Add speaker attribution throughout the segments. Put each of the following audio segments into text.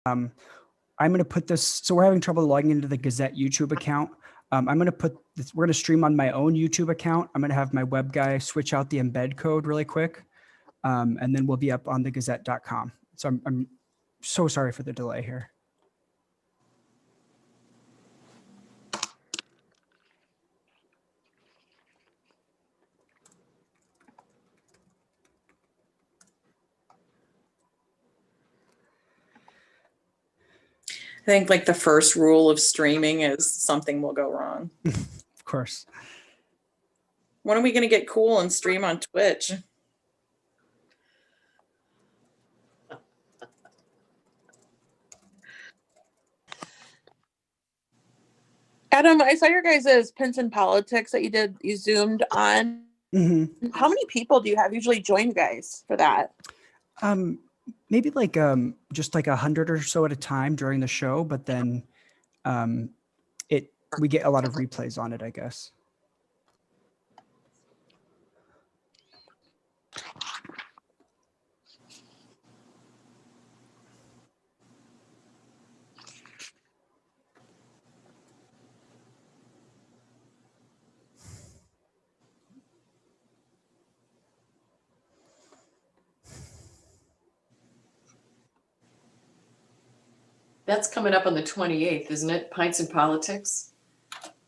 Speaker 1: I'm going to put this, so we're having trouble logging into the Gazette YouTube account. I'm going to put this, we're going to stream on my own YouTube account. I'm going to have my web guy switch out the embed code really quick. And then we'll be up on the gazette.com. So I'm so sorry for the delay here.
Speaker 2: I think like the first rule of streaming is something will go wrong.
Speaker 1: Of course.
Speaker 2: When are we going to get cool and stream on Twitch?
Speaker 3: Adam, I saw your guys' Pins and Politics that you zoomed on.
Speaker 1: Mm-hmm.
Speaker 3: How many people do you have usually join you guys for that?
Speaker 1: Maybe like just like 100 or so at a time during the show, but then we get a lot of replays on it, I guess.
Speaker 4: That's coming up on the 28th, isn't it? Pints and Politics.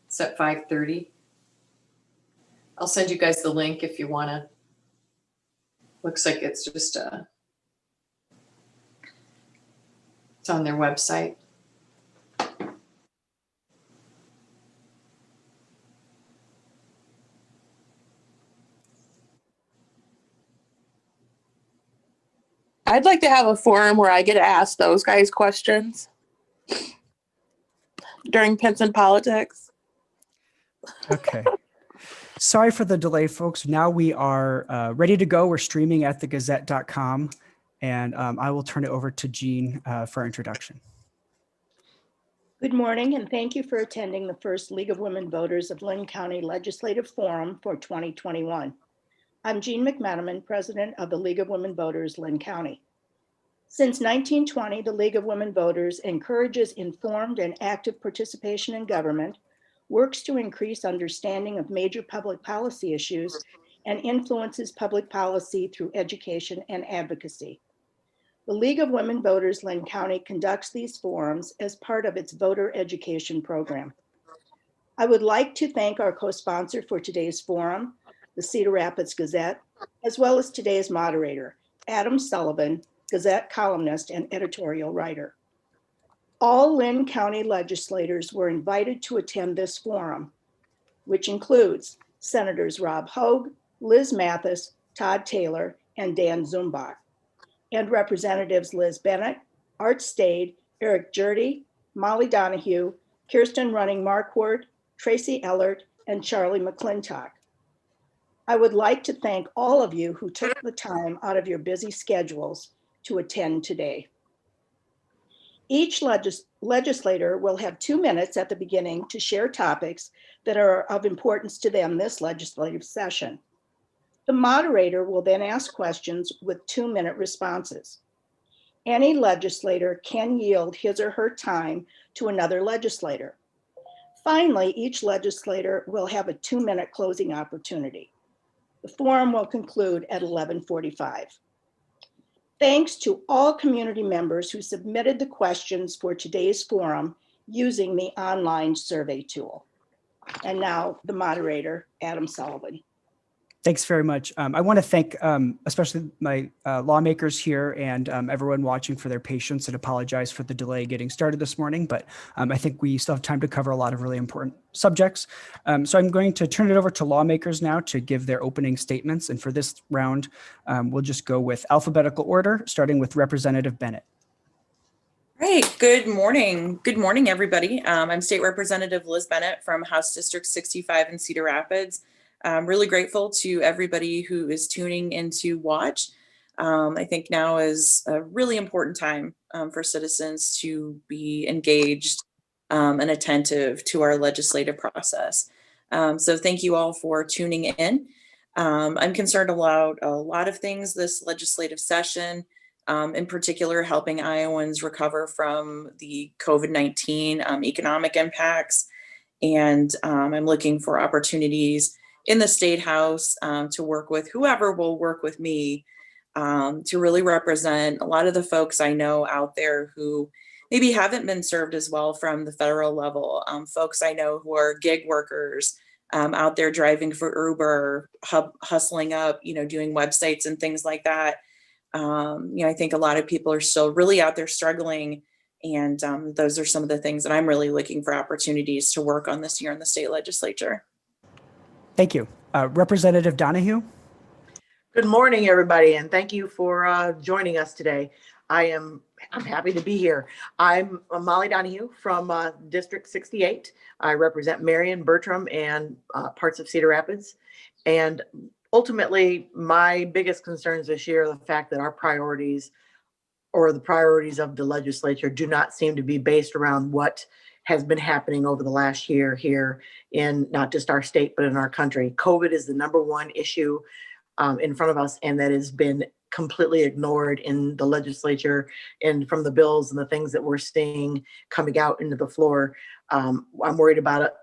Speaker 4: It's at 5:30. I'll send you guys the link if you want to. Looks like it's just it's on their website.
Speaker 3: I'd like to have a forum where I get to ask those guys questions during Pins and Politics.
Speaker 1: Okay. Sorry for the delay, folks. Now we are ready to go. We're streaming at thegazette.com, and I will turn it over to Jean for our introduction.
Speaker 5: Good morning, and thank you for attending the first League of Women Voters of Linn County Legislative Forum for 2021. I'm Jean McManaman, President of the League of Women Voters, Linn County. Since 1920, the League of Women Voters encourages informed and active participation in government, works to increase understanding of major public policy issues, and influences public policy through education and advocacy. The League of Women Voters Linn County conducts these forums as part of its voter education program. I would like to thank our co-sponsor for today's forum, the Cedar Rapids Gazette, as well as today's moderator, Adam Sullivan, Gazette columnist and editorial writer. All Linn County legislators were invited to attend this forum, which includes Senators Rob Hogue, Liz Mathis, Todd Taylor, and Dan Zumbach, and Representatives Liz Bennett, Art Stade, Eric Jurdy, Molly Donahue, Kirsten Running Marquardt, Tracy Ellert, and Charlie McClintock. I would like to thank all of you who took the time out of your busy schedules to attend today. Each legislator will have 2 minutes at the beginning to share topics that are of importance to them this legislative session. The moderator will then ask questions with 2-minute responses. Any legislator can yield his or her time to another legislator. Finally, each legislator will have a 2-minute closing opportunity. The forum will conclude at 11:45. Thanks to all community members who submitted the questions for today's forum using the online survey tool. And now the moderator, Adam Sullivan.
Speaker 1: Thanks very much. I want to thank especially my lawmakers here and everyone watching for their patience and apologize for the delay getting started this morning, but I think we still have time to cover a lot of really important subjects. So I'm going to turn it over to lawmakers now to give their opening statements. And for this round, we'll just go with alphabetical order, starting with Representative Bennett.
Speaker 2: Great. Good morning. Good morning, everybody. I'm State Representative Liz Bennett from House District 65 in Cedar Rapids. I'm really grateful to everybody who is tuning in to watch. I think now is a really important time for citizens to be engaged and attentive to our legislative process. So thank you all for tuning in. I'm concerned about a lot of things this legislative session. in particular helping Iowans recover from the COVID-19 economic impacts. And I'm looking for opportunities in the State House to work with whoever will work with me to really represent a lot of the folks I know out there who maybe haven't been served as well from the federal level. Folks I know who are gig workers out there driving for Uber, hustling up, doing websites and things like that. I think a lot of people are still really out there struggling. And those are some of the things that I'm really looking for opportunities to work on this year in the state legislature.
Speaker 1: Thank you. Representative Donahue?
Speaker 6: Good morning, everybody, and thank you for joining us today. I'm happy to be here. I'm Molly Donahue from District 68. I represent Marion, Bertram, and parts of Cedar Rapids. And ultimately, my biggest concerns this year are the fact that our priorities or the priorities of the legislature do not seem to be based around what has been happening over the last year here in not just our state, but in our country. COVID is the number one issue in front of us, and that has been completely ignored in the legislature and from the bills and the things that we're seeing coming out into the floor. I'm worried about it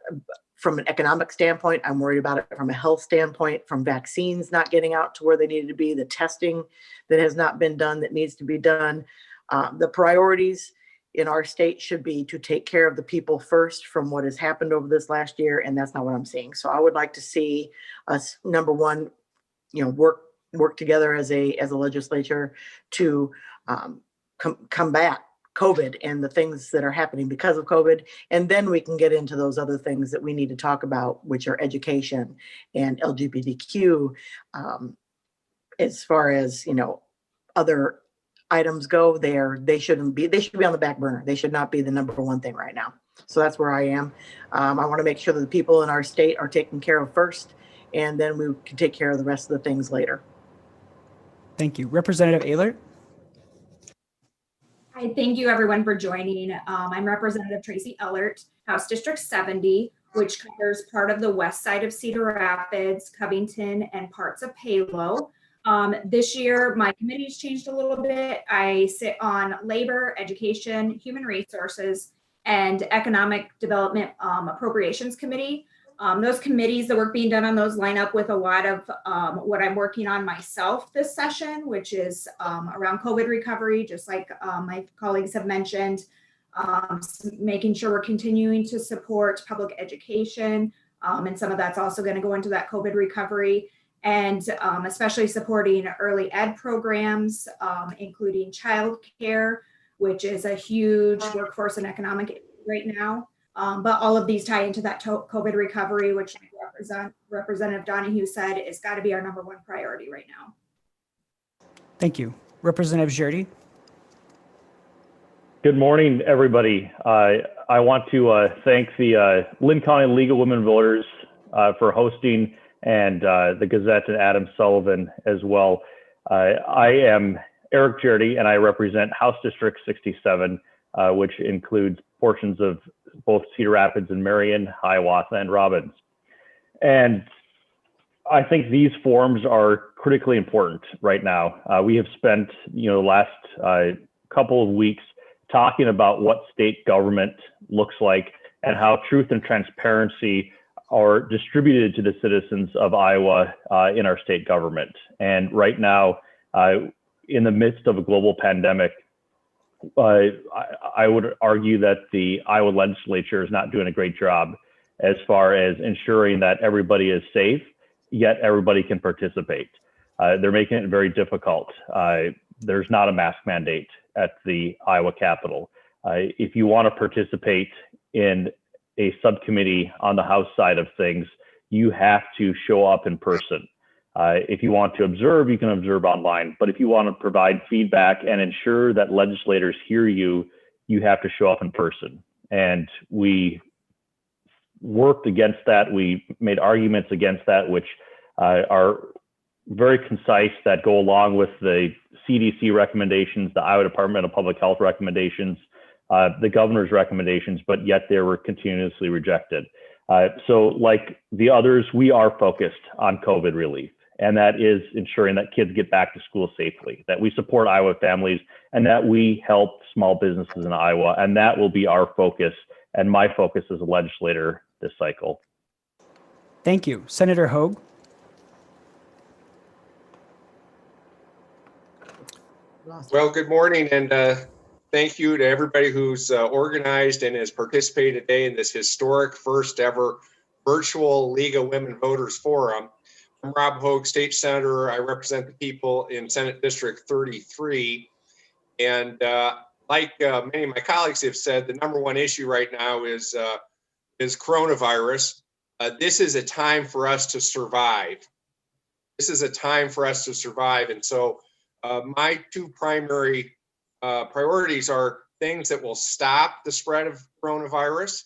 Speaker 6: from an economic standpoint. I'm worried about it from a health standpoint, from vaccines not getting out to where they needed to be, the testing that has not been done that needs to be done. The priorities in our state should be to take care of the people first from what has happened over this last year, and that's not what I'm seeing. So I would like to see us, number one, work together as a legislature to combat COVID and the things that are happening because of COVID. And then we can get into those other things that we need to talk about, which are education and LGBTQ. As far as, other items go, they should be on the back burner. They should not be the number one thing right now. So that's where I am. I want to make sure that the people in our state are taken care of first, and then we can take care of the rest of the things later.
Speaker 1: Thank you. Representative Ehlert?
Speaker 7: Hi, thank you everyone for joining. I'm Representative Tracy Ehlert, House District 70, which covers part of the west side of Cedar Rapids, Covington, and parts of Halo. This year, my committee's changed a little bit. I sit on Labor, Education, Human Resources, and Economic Development Appropriations Committee. Those committees, the work being done on those line up with a lot of what I'm working on myself this session, which is around COVID recovery, just like my colleagues have mentioned, making sure we're continuing to support public education. And some of that's also going to go into that COVID recovery, and especially supporting early ed programs, including childcare, which is a huge workforce and economic issue right now. But all of these tie into that COVID recovery, which Representative Donahue said is got to be our number one priority right now.
Speaker 1: Thank you. Representative Jardy?
Speaker 8: Good morning, everybody. I want to thank the Linn County League of Women Voters for hosting, and the Gazette and Adam Sullivan as well. I am Eric Jardy, and I represent House District 67, which includes portions of both Cedar Rapids and Marion, Hiawatha, and Robbins. And I think these forums are critically important right now. We have spent, the last couple of weeks talking about what state government looks like and how truth and transparency are distributed to the citizens of Iowa in our state government. And right now, in the midst of a global pandemic, I would argue that the Iowa legislature is not doing a great job as far as ensuring that everybody is safe, yet everybody can participate. They're making it very difficult. There's not a mask mandate at the Iowa Capitol. If you want to participate in a subcommittee on the House side of things, you have to show up in person. If you want to observe, you can observe online. But if you want to provide feedback and ensure that legislators hear you, you have to show up in person. And we worked against that. We made arguments against that, which are very concise, that go along with the CDC recommendations, the Iowa Department of Public Health recommendations, the governor's recommendations, but yet they were continuously rejected. So like the others, we are focused on COVID relief. and that is ensuring that kids get back to school safely, that we support Iowa families, and that we help small businesses in Iowa. And that will be our focus and my focus as a legislator this cycle.
Speaker 1: Thank you. Senator Hogue.
Speaker 9: Well, good morning, and thank you to everybody who's organized and has participated today in this historic first ever virtual League of Women Voters Forum. I'm Rob Hogue, State Senator. I represent the people in Senate District 33. And like many of my colleagues have said, the number one issue right now is coronavirus. This is a time for us to survive. This is a time for us to survive. And so my two primary priorities are things that will stop the spread of coronavirus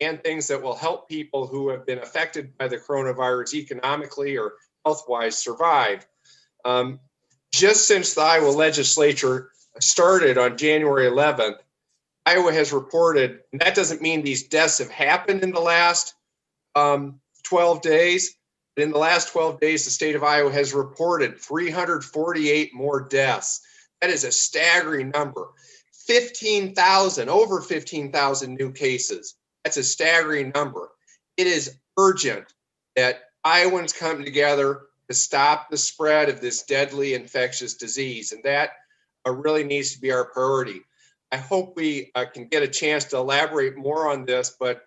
Speaker 9: and things that will help people who have been affected by the coronavirus economically or health-wise survive. Just since the Iowa legislature started on January 11th, Iowa has reported, and that doesn't mean these deaths have happened in the last 12 days, but in the last 12 days, the state of Iowa has reported 348 more deaths. That is a staggering number. 15,000, over 15,000 new cases. That's a staggering number. It is urgent that Iowans come together to stop the spread of this deadly infectious disease, and that really needs to be our priority. I hope we can get a chance to elaborate more on this, but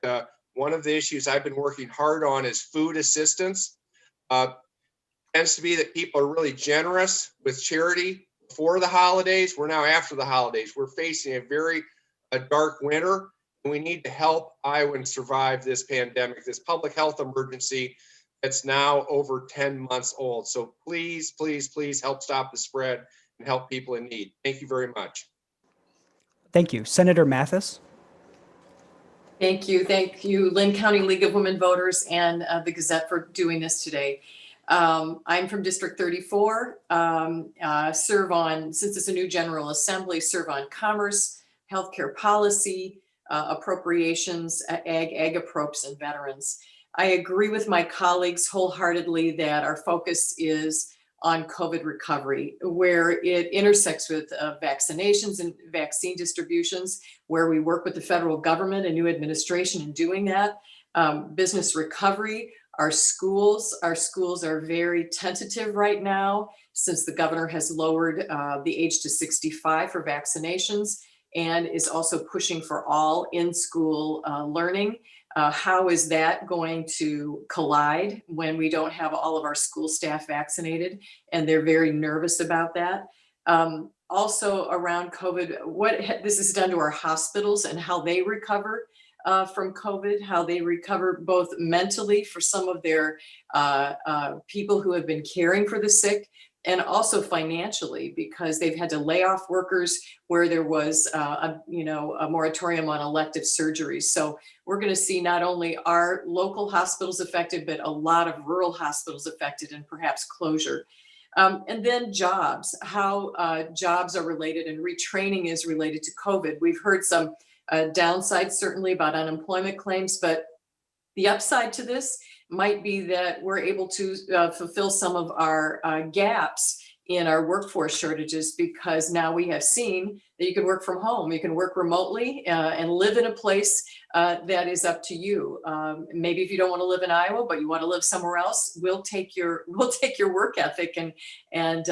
Speaker 9: one of the issues I've been working hard on is food assistance. Tends to be that people are really generous with charity before the holidays. We're now after the holidays. We're facing a very dark winter, and we need to help Iowans survive this pandemic, this public health emergency that's now over 10 months old. So please, please, please help stop the spread and help people in need. Thank you very much.
Speaker 1: Thank you. Senator Mathis.
Speaker 4: Thank you. Thank you, Linn County League of Women Voters and the Gazette for doing this today. I'm from District 34, serve on, since it's a new General Assembly, serve on commerce, healthcare policy, appropriations, ag approps, and veterans. I agree with my colleagues wholeheartedly that our focus is on COVID recovery, where it intersects with vaccinations and vaccine distributions, where we work with the federal government and new administration in doing that. Business recovery, our schools are very tentative right now since the governor has lowered the age to 65 for vaccinations and is also pushing for all in-school learning. How is that going to collide when we don't have all of our school staff vaccinated? And they're very nervous about that. Also around COVID, what this has done to our hospitals and how they recover from COVID, how they recover both mentally for some of their people who have been caring for the sick, and also financially because they've had to lay off workers where there was a moratorium on elective surgeries. So we're going to see not only our local hospitals affected, but a lot of rural hospitals affected and perhaps closure. And then jobs, how jobs are related and retraining is related to COVID. We've heard some downsides certainly about unemployment claims, but the upside to this might be that we're able to fulfill some of our gaps in our workforce shortages, because now we have seen that you can work from home, you can work remotely and live in a place that is up to you. Maybe if you don't want to live in Iowa, but you want to live somewhere else, we'll take your work ethic and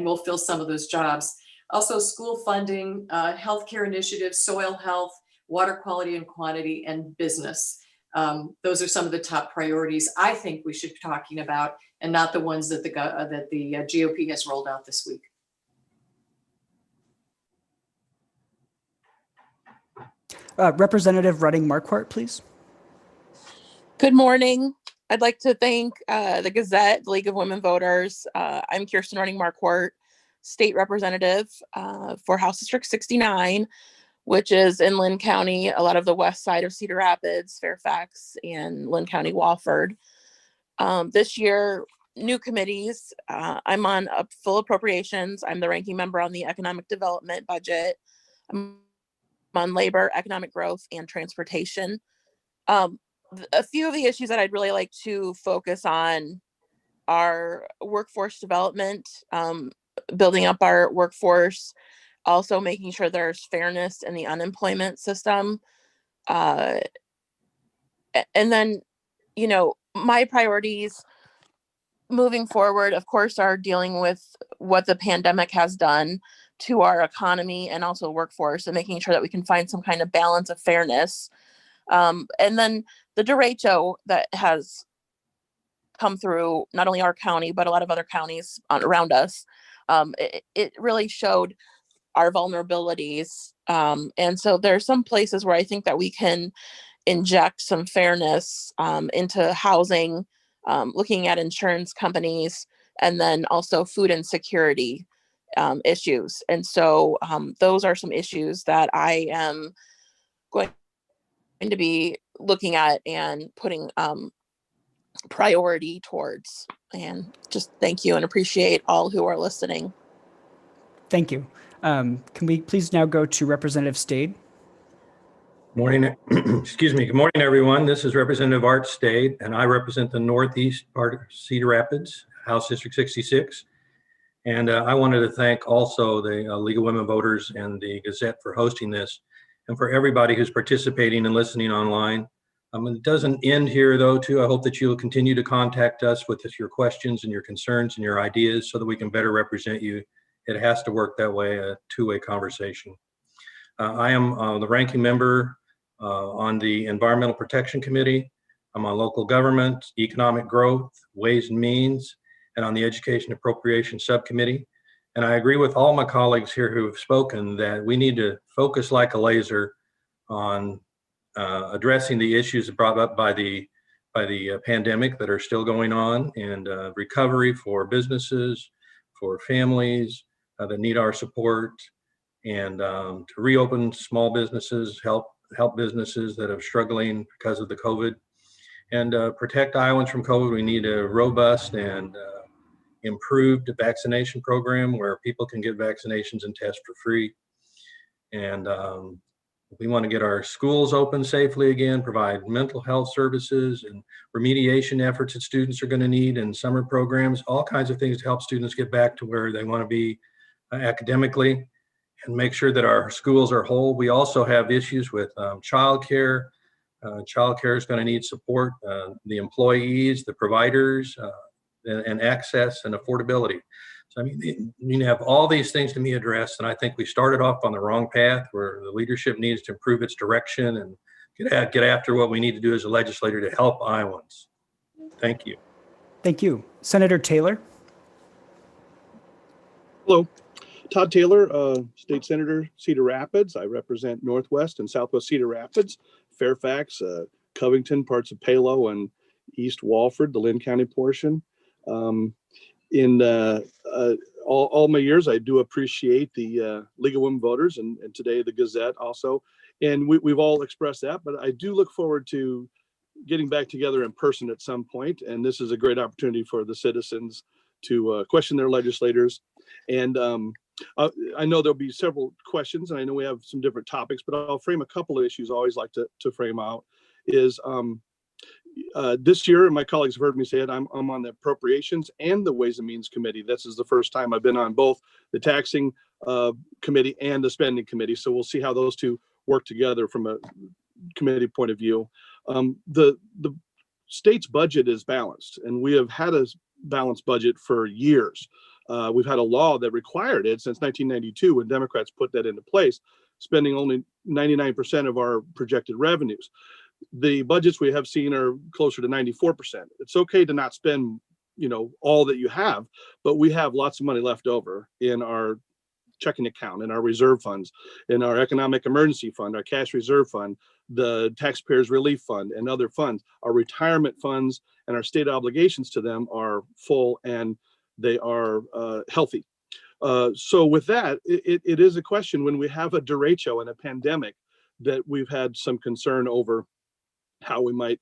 Speaker 4: we'll fill some of those jobs. Also, school funding, healthcare initiatives, soil health, water quality and quantity, and business. Those are some of the top priorities I think we should be talking about, and not the ones that the GOP has rolled out this week.
Speaker 1: Representative Redding Marquardt, please.
Speaker 3: Good morning. I'd like to thank the Gazette, the League of Women Voters. I'm Kirsten Redding Marquardt, state representative for House District 69, which is in Linn County, a lot of the west side of Cedar Rapids, Fairfax, and Linn County, Wofford. This year, new committees. I'm on full appropriations. I'm the ranking member on the economic development budget. I'm on labor, economic growth, and transportation. A few of the issues that I'd really like to focus on our workforce development, building up our workforce, also making sure there's fairness in the unemployment system. And then, my priorities moving forward, of course, are dealing with what the pandemic has done to our economy and also workforce, and making sure that we can find some kind of balance of fairness. And then the derecho that has come through not only our county, but a lot of other counties around us, it really showed our vulnerabilities. And so there's some places where I think that we can inject some fairness into housing, looking at insurance companies, and then also food insecurity issues. And so those are some issues that I am going to be looking at and putting priority towards. And just thank you and appreciate all who are listening.
Speaker 1: Thank you. Can we please now go to Representative Stade?
Speaker 10: Morning, excuse me. Good morning, everyone. This is Representative Art Stade, and I represent the northeast part of Cedar Rapids, House District 66. And I wanted to thank also the League of Women Voters and the Gazette for hosting this, and for everybody who's participating and listening online. It doesn't end here, though, too. I hope that you'll continue to contact us with your questions and your concerns and your ideas so that we can better represent you. It has to work that way, a two-way conversation. I am the ranking member on the Environmental Protection Committee. I'm on local government, economic growth, ways and means, and on the Education Appropriation Subcommittee. And I agree with all my colleagues here who have spoken that we need to focus like a laser on addressing the issues brought up by the pandemic that are still going on, and recovery for businesses, for families that need our support, and to reopen small businesses, help businesses that are struggling because of the COVID, and protect Iowans from COVID. We need a robust and improved vaccination program where people can get vaccinations and test for free. And we want to get our schools open safely again, provide mental health services and remediation efforts that students are going to need, and summer programs, all kinds of things to help students get back to where they want to be academically, and make sure that our schools are whole. We also have issues with childcare. Childcare is going to need support, the employees, the providers, and access and affordability. So, I mean, you have all these things to be addressed, and I think we started off on the wrong path where the leadership needs to improve its direction and get after what we need to do as a legislator to help Iowans. Thank you.
Speaker 1: Thank you. Senator Taylor?
Speaker 11: Hello. Todd Taylor, State Senator, Cedar Rapids. I represent Northwest and Southwest Cedar Rapids, Fairfax, Covington, parts of Palo, and East Walford, the Linn County portion. In all my years, I do appreciate the League of Women Voters, and today the Gazette also. And we've all expressed that, but I do look forward to getting back together in person at some point. And this is a great opportunity for the citizens to question their legislators. And I know there'll be several questions, and I know we have some different topics, but I'll frame a couple of issues I always like to frame out. Is this year, and my colleagues have heard me say it, I'm on the Appropriations and the Ways and Means Committee. This is the first time I've been on both the Taxing Committee and the Spending Committee. So we'll see how those two work together from a committee point of view. The state's budget is balanced, and we have had a balanced budget for years. We've had a law that required it since 1992 when Democrats put that into place, spending only 99% of our projected revenues. The budgets we have seen are closer to 94%. It's okay to not spend, all that you have, but we have lots of money left over in our checking account, in our reserve funds, in our economic emergency fund, our cash reserve fund, the taxpayers relief fund, and other funds. Our retirement funds and our state obligations to them are full, and they are healthy. So with that, it is a question when we have a derecho and a pandemic that we've had some concern over how we might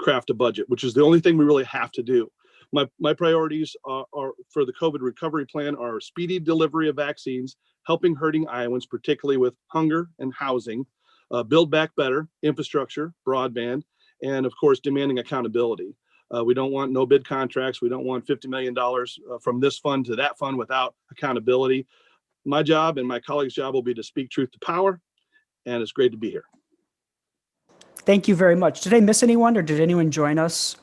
Speaker 11: craft a budget, which is the only thing we really have to do. My priorities are for the COVID recovery plan are speedy delivery of vaccines, helping hurting Iowans, particularly with hunger and housing, build back better, infrastructure, broadband, and of course, demanding accountability. We don't want no bid contracts. We don't want $50 million from this fund to that fund without accountability. My job and my colleagues' job will be to speak truth to power, and it's great to be here.
Speaker 1: Thank you very much. Did I miss anyone, or did anyone join us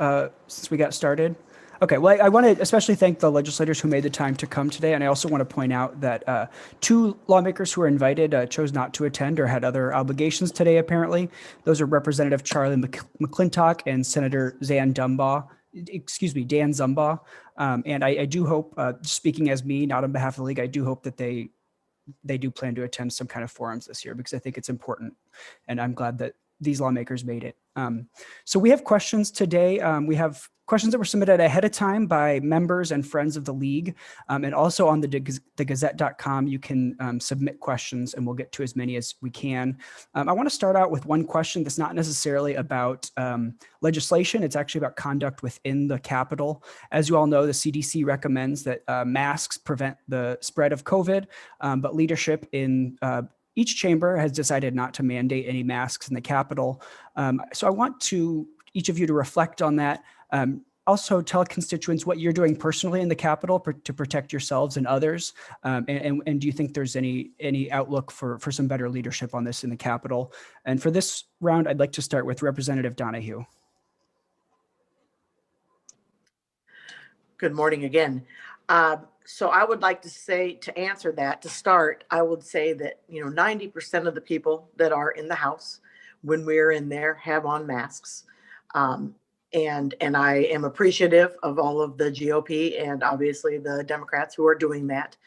Speaker 1: since we got started? Okay, well, I want to especially thank the legislators who made the time to come today. And I also want to point out that 2 lawmakers who were invited chose not to attend or had other obligations today, apparently. Those are Representative Charlie McClintock and Senator Dan Zumbaugh. And I do hope, speaking as me, not on behalf of the league, I do hope that they do plan to attend some kind of forums this year, because I think it's important. And I'm glad that these lawmakers made it. So we have questions today. We have questions that were submitted ahead of time by members and friends of the league. And also on thegazette.com, you can submit questions, and we'll get to as many as we can. I want to start out with one question that's not necessarily about legislation. It's actually about conduct within the Capitol. As you all know, the CDC recommends that masks prevent the spread of COVID, but leadership in each chamber has decided not to mandate any masks in the Capitol. So I want each of you to reflect on that. Also tell constituents what you're doing personally in the Capitol to protect yourselves and others. And do you think there's any outlook for some better leadership on this in the Capitol? And for this round, I'd like to start with Representative Donahue.
Speaker 6: Good morning again. So I would like to say, to answer that, to start, I would say that, 90% of the people that are in the House when we're in there have on masks. And I am appreciative of all of the GOP and obviously the Democrats who are doing that.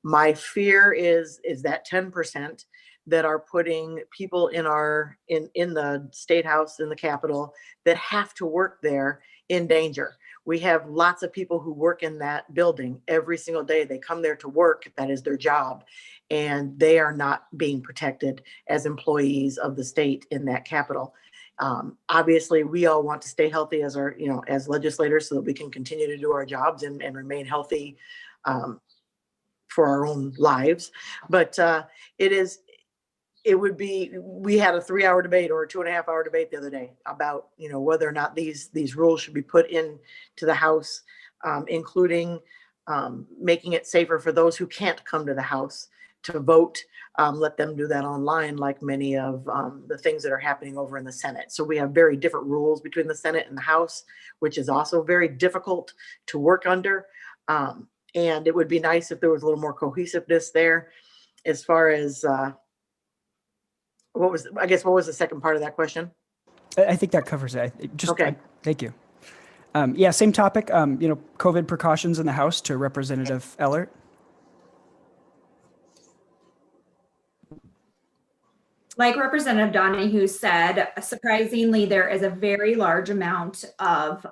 Speaker 6: My fear is that 10% that are putting people in the State House, in the Capitol, that have to work there in danger. We have lots of people who work in that building every single day. They come there to work. That is their job. And they are not being protected as employees of the state in that Capitol. Obviously, we all want to stay healthy as as legislators, so that we can continue to do our jobs and remain healthy for our own lives. But we had a 3-hour debate or a 2.5-hour debate the other day about, whether or not these rules should be put into the House, including making it safer for those who can't come to the House to vote. Let them do that online, like many of the things that are happening over in the Senate. So we have very different rules between the Senate and the House, which is also very difficult to work under. And it would be nice if there was a little more cohesiveness there. As far as what was the second part of that question?
Speaker 1: I think that covers it.
Speaker 6: Okay.
Speaker 1: Thank you. Yeah, same topic, COVID precautions in the House, to Representative Ellert.
Speaker 7: Like Representative Donahue said, surprisingly, there is a very large amount of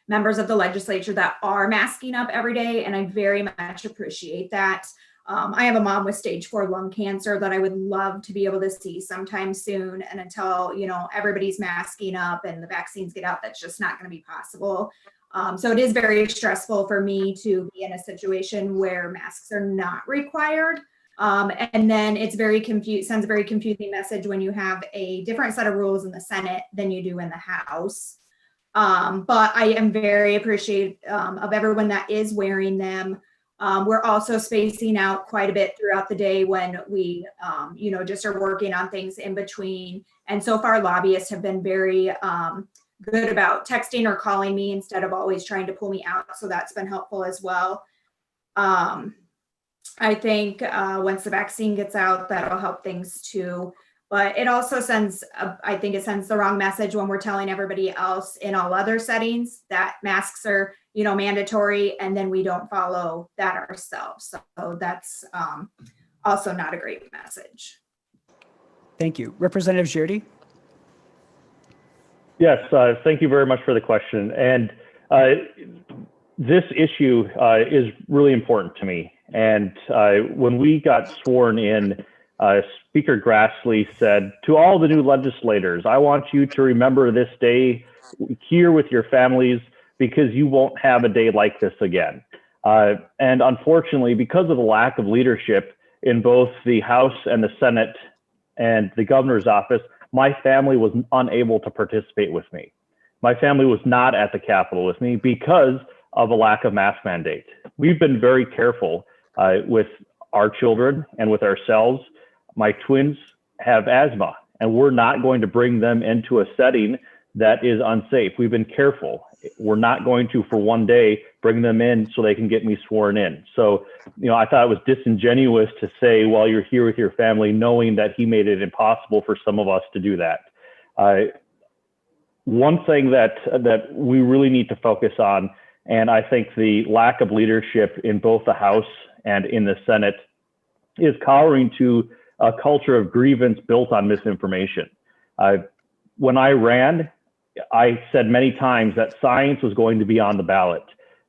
Speaker 7: members of the legislature that are masking up every day, and I very much appreciate that. I have a mom with stage 4 lung cancer that I would love to be able to see sometime soon. And until, everybody's masking up and the vaccines get out, that's just not going to be possible. So it is very stressful for me to be in a situation where masks are not required. And then it's sends a very confusing message when you have a different set of rules in the Senate than you do in the House. But I am very appreciative of everyone that is wearing them. We're also spacing out quite a bit throughout the day when we, just are working on things in between. And so far, lobbyists have been very good about texting or calling me instead of always trying to pull me out. So that's been helpful as well. I think once the vaccine gets out, that'll help things too. But it also sends the wrong message when we're telling everybody else in all other settings that masks are, mandatory, and then we don't follow that ourselves. So that's also not a great message.
Speaker 1: Thank you. Representative Girardi?
Speaker 8: Yes, thank you very much for the question. And this issue is really important to me. And when we got sworn in, Speaker Grassley said, "To all the new legislators, I want you to remember this day here with your families, because you won't have a day like this again." And unfortunately, because of the lack of leadership in both the House and the Senate and the governor's office, my family was unable to participate with me. My family was not at the Capitol with me because of a lack of mask mandate. We've been very careful with our children and with ourselves. My twins have asthma, and we're not going to bring them into a setting that is unsafe. We've been careful. We're not going to, for one day, bring them in so they can get me sworn in. So, I thought it was disingenuous to say, while you're here with your family, knowing that he made it impossible for some of us to do that. One thing that we really need to focus on, and I think the lack of leadership in both the House and in the Senate, is cowering to a culture of grievance built on misinformation. When I ran, I said many times that science was going to be on the ballot.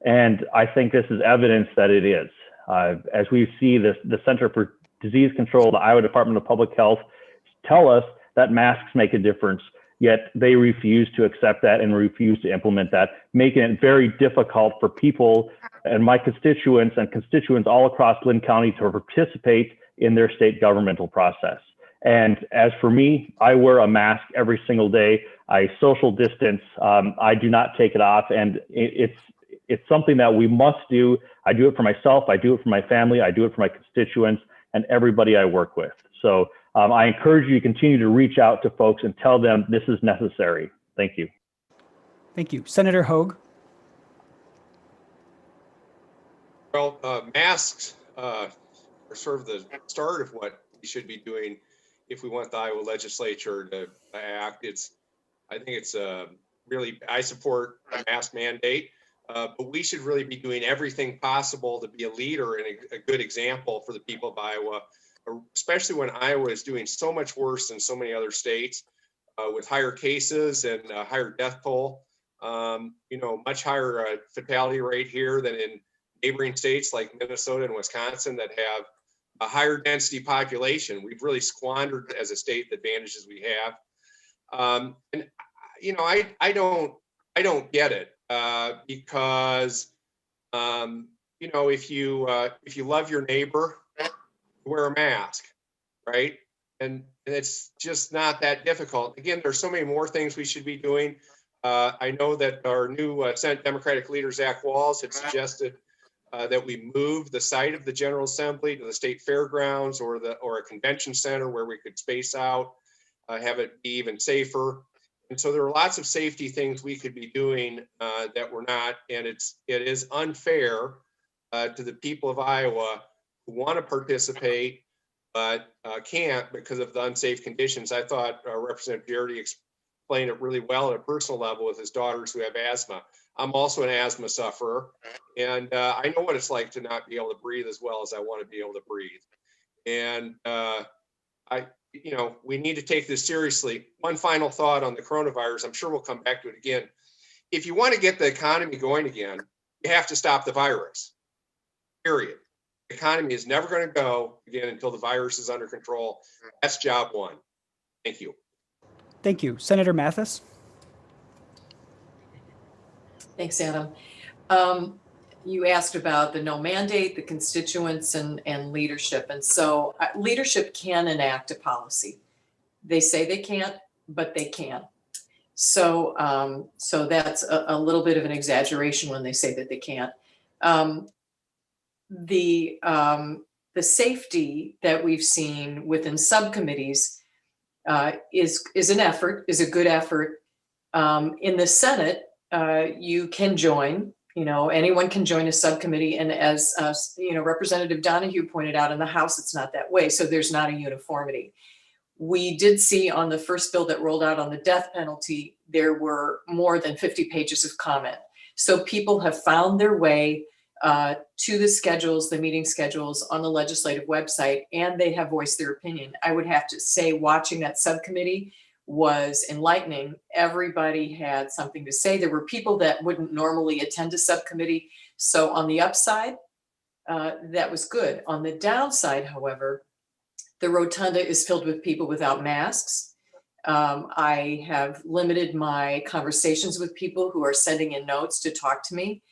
Speaker 8: And I think this is evidence that it is. As we see the Center for Disease Control, the Iowa Department of Public Health tell us that masks make a difference, yet they refuse to accept that and refuse to implement that, making it very difficult for people and my constituents and constituents all across Linn County to participate in their state governmental process. And as for me, I wear a mask every single day. I social distance. I do not take it off, and it's something that we must do. I do it for myself. I do it for my family. I do it for my constituents and everybody I work with. So I encourage you to continue to reach out to folks and tell them this is necessary. Thank you.
Speaker 1: Thank you. Senator Hogue.
Speaker 9: Well, masks are sort of the start of what we should be doing if we want the Iowa legislature to act. I think it's really, I support a mask mandate, but we should really be doing everything possible to be a leader and a good example for the people of Iowa, especially when Iowa is doing so much worse than so many other states with higher cases and higher death toll. Much higher fatality rate here than in neighboring states like Minnesota and Wisconsin that have a higher density population. We've really squandered as a state the advantages we have. I don't get it because if you love your neighbor, wear a mask, right? And it's just not that difficult. Again, there's so many more things we should be doing. I know that our new Senate Democratic leader, Zach Walz, had suggested that we move the site of the General Assembly to the state fairgrounds or a convention center where we could space out, have it be even safer. And so there are lots of safety things we could be doing that we're not, and it is unfair to the people of Iowa who want to participate but can't because of the unsafe conditions. I thought Representative Jarrett explained it really well at a personal level with his daughters who have asthma. I'm also an asthma sufferer, and I know what it's like to not be able to breathe as well as I want to be able to breathe. And we need to take this seriously. One final thought on the coronavirus. I'm sure we'll come back to it again. If you want to get the economy going again, you have to stop the virus, period. The economy is never going to go again until the virus is under control. That's job one. Thank you.
Speaker 1: Thank you. Senator Mathis.
Speaker 4: Thanks, Adam. You asked about the no mandate, the constituents, and leadership. And so leadership can enact a policy. They say they can't, but they can. So that's a little bit of an exaggeration when they say that they can't. The safety that we've seen within subcommittees is an effort, is a good effort. In the Senate, you can join. Anyone can join a subcommittee, and as Representative Donahue pointed out, in the House it's not that way, so there's not a uniformity. We did see on the first bill that rolled out on the death penalty, there were more than 50 pages of comment. So people have found their way to the schedules, the meeting schedules on the legislative website, and they have voiced their opinion. I would have to say watching that subcommittee was enlightening. Everybody had something to say. There were people that wouldn't normally attend a subcommittee. So on the upside, that was good. On the downside, however, the rotunda is filled with people without masks. I have limited my conversations with people who are sending in notes to talk to me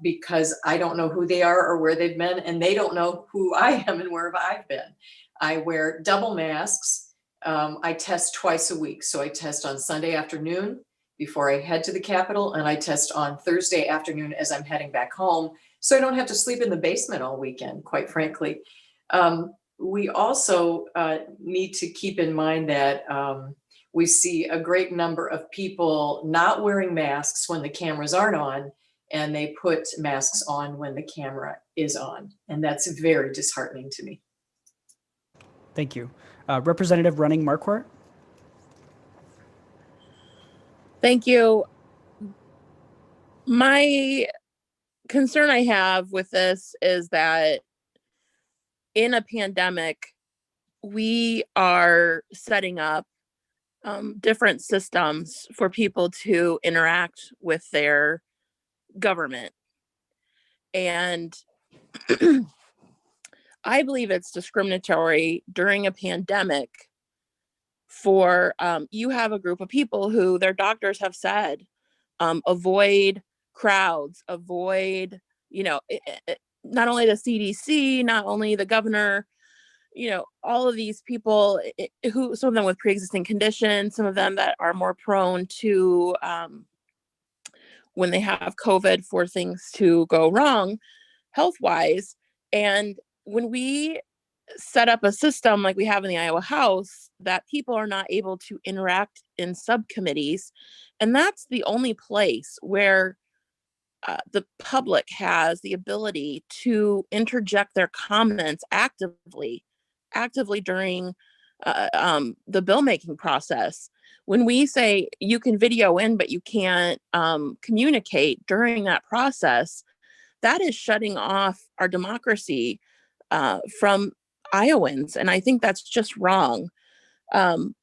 Speaker 4: because I don't know who they are or where they've been, and they don't know who I am and where I've been. I wear double masks. I test twice a week. So I test on Sunday afternoon before I head to the Capitol, and I test on Thursday afternoon as I'm heading back home, so I don't have to sleep in the basement all weekend, quite frankly. We also need to keep in mind that we see a great number of people not wearing masks when the cameras aren't on, and they put masks on when the camera is on. And that's very disheartening to me.
Speaker 1: Thank you. Representative Running Marquardt.
Speaker 3: Thank you. My concern I have with this is that in a pandemic, we are setting up different systems for people to interact with their government. And I believe it's discriminatory during a pandemic for you have a group of people who their doctors have said avoid crowds, avoid, not only the CDC, not only the governor, all of these people who, some of them with pre-existing conditions, some of them that are more prone to when they have COVID for things to go wrong health-wise. And when we set up a system like we have in the Iowa House, that people are not able to interact in subcommittees, and that's the only place where the public has the ability to interject their comments actively during the bill making process. When we say you can video in, but you can't communicate during that process, that is shutting off our democracy from Iowans. And I think that's just wrong. I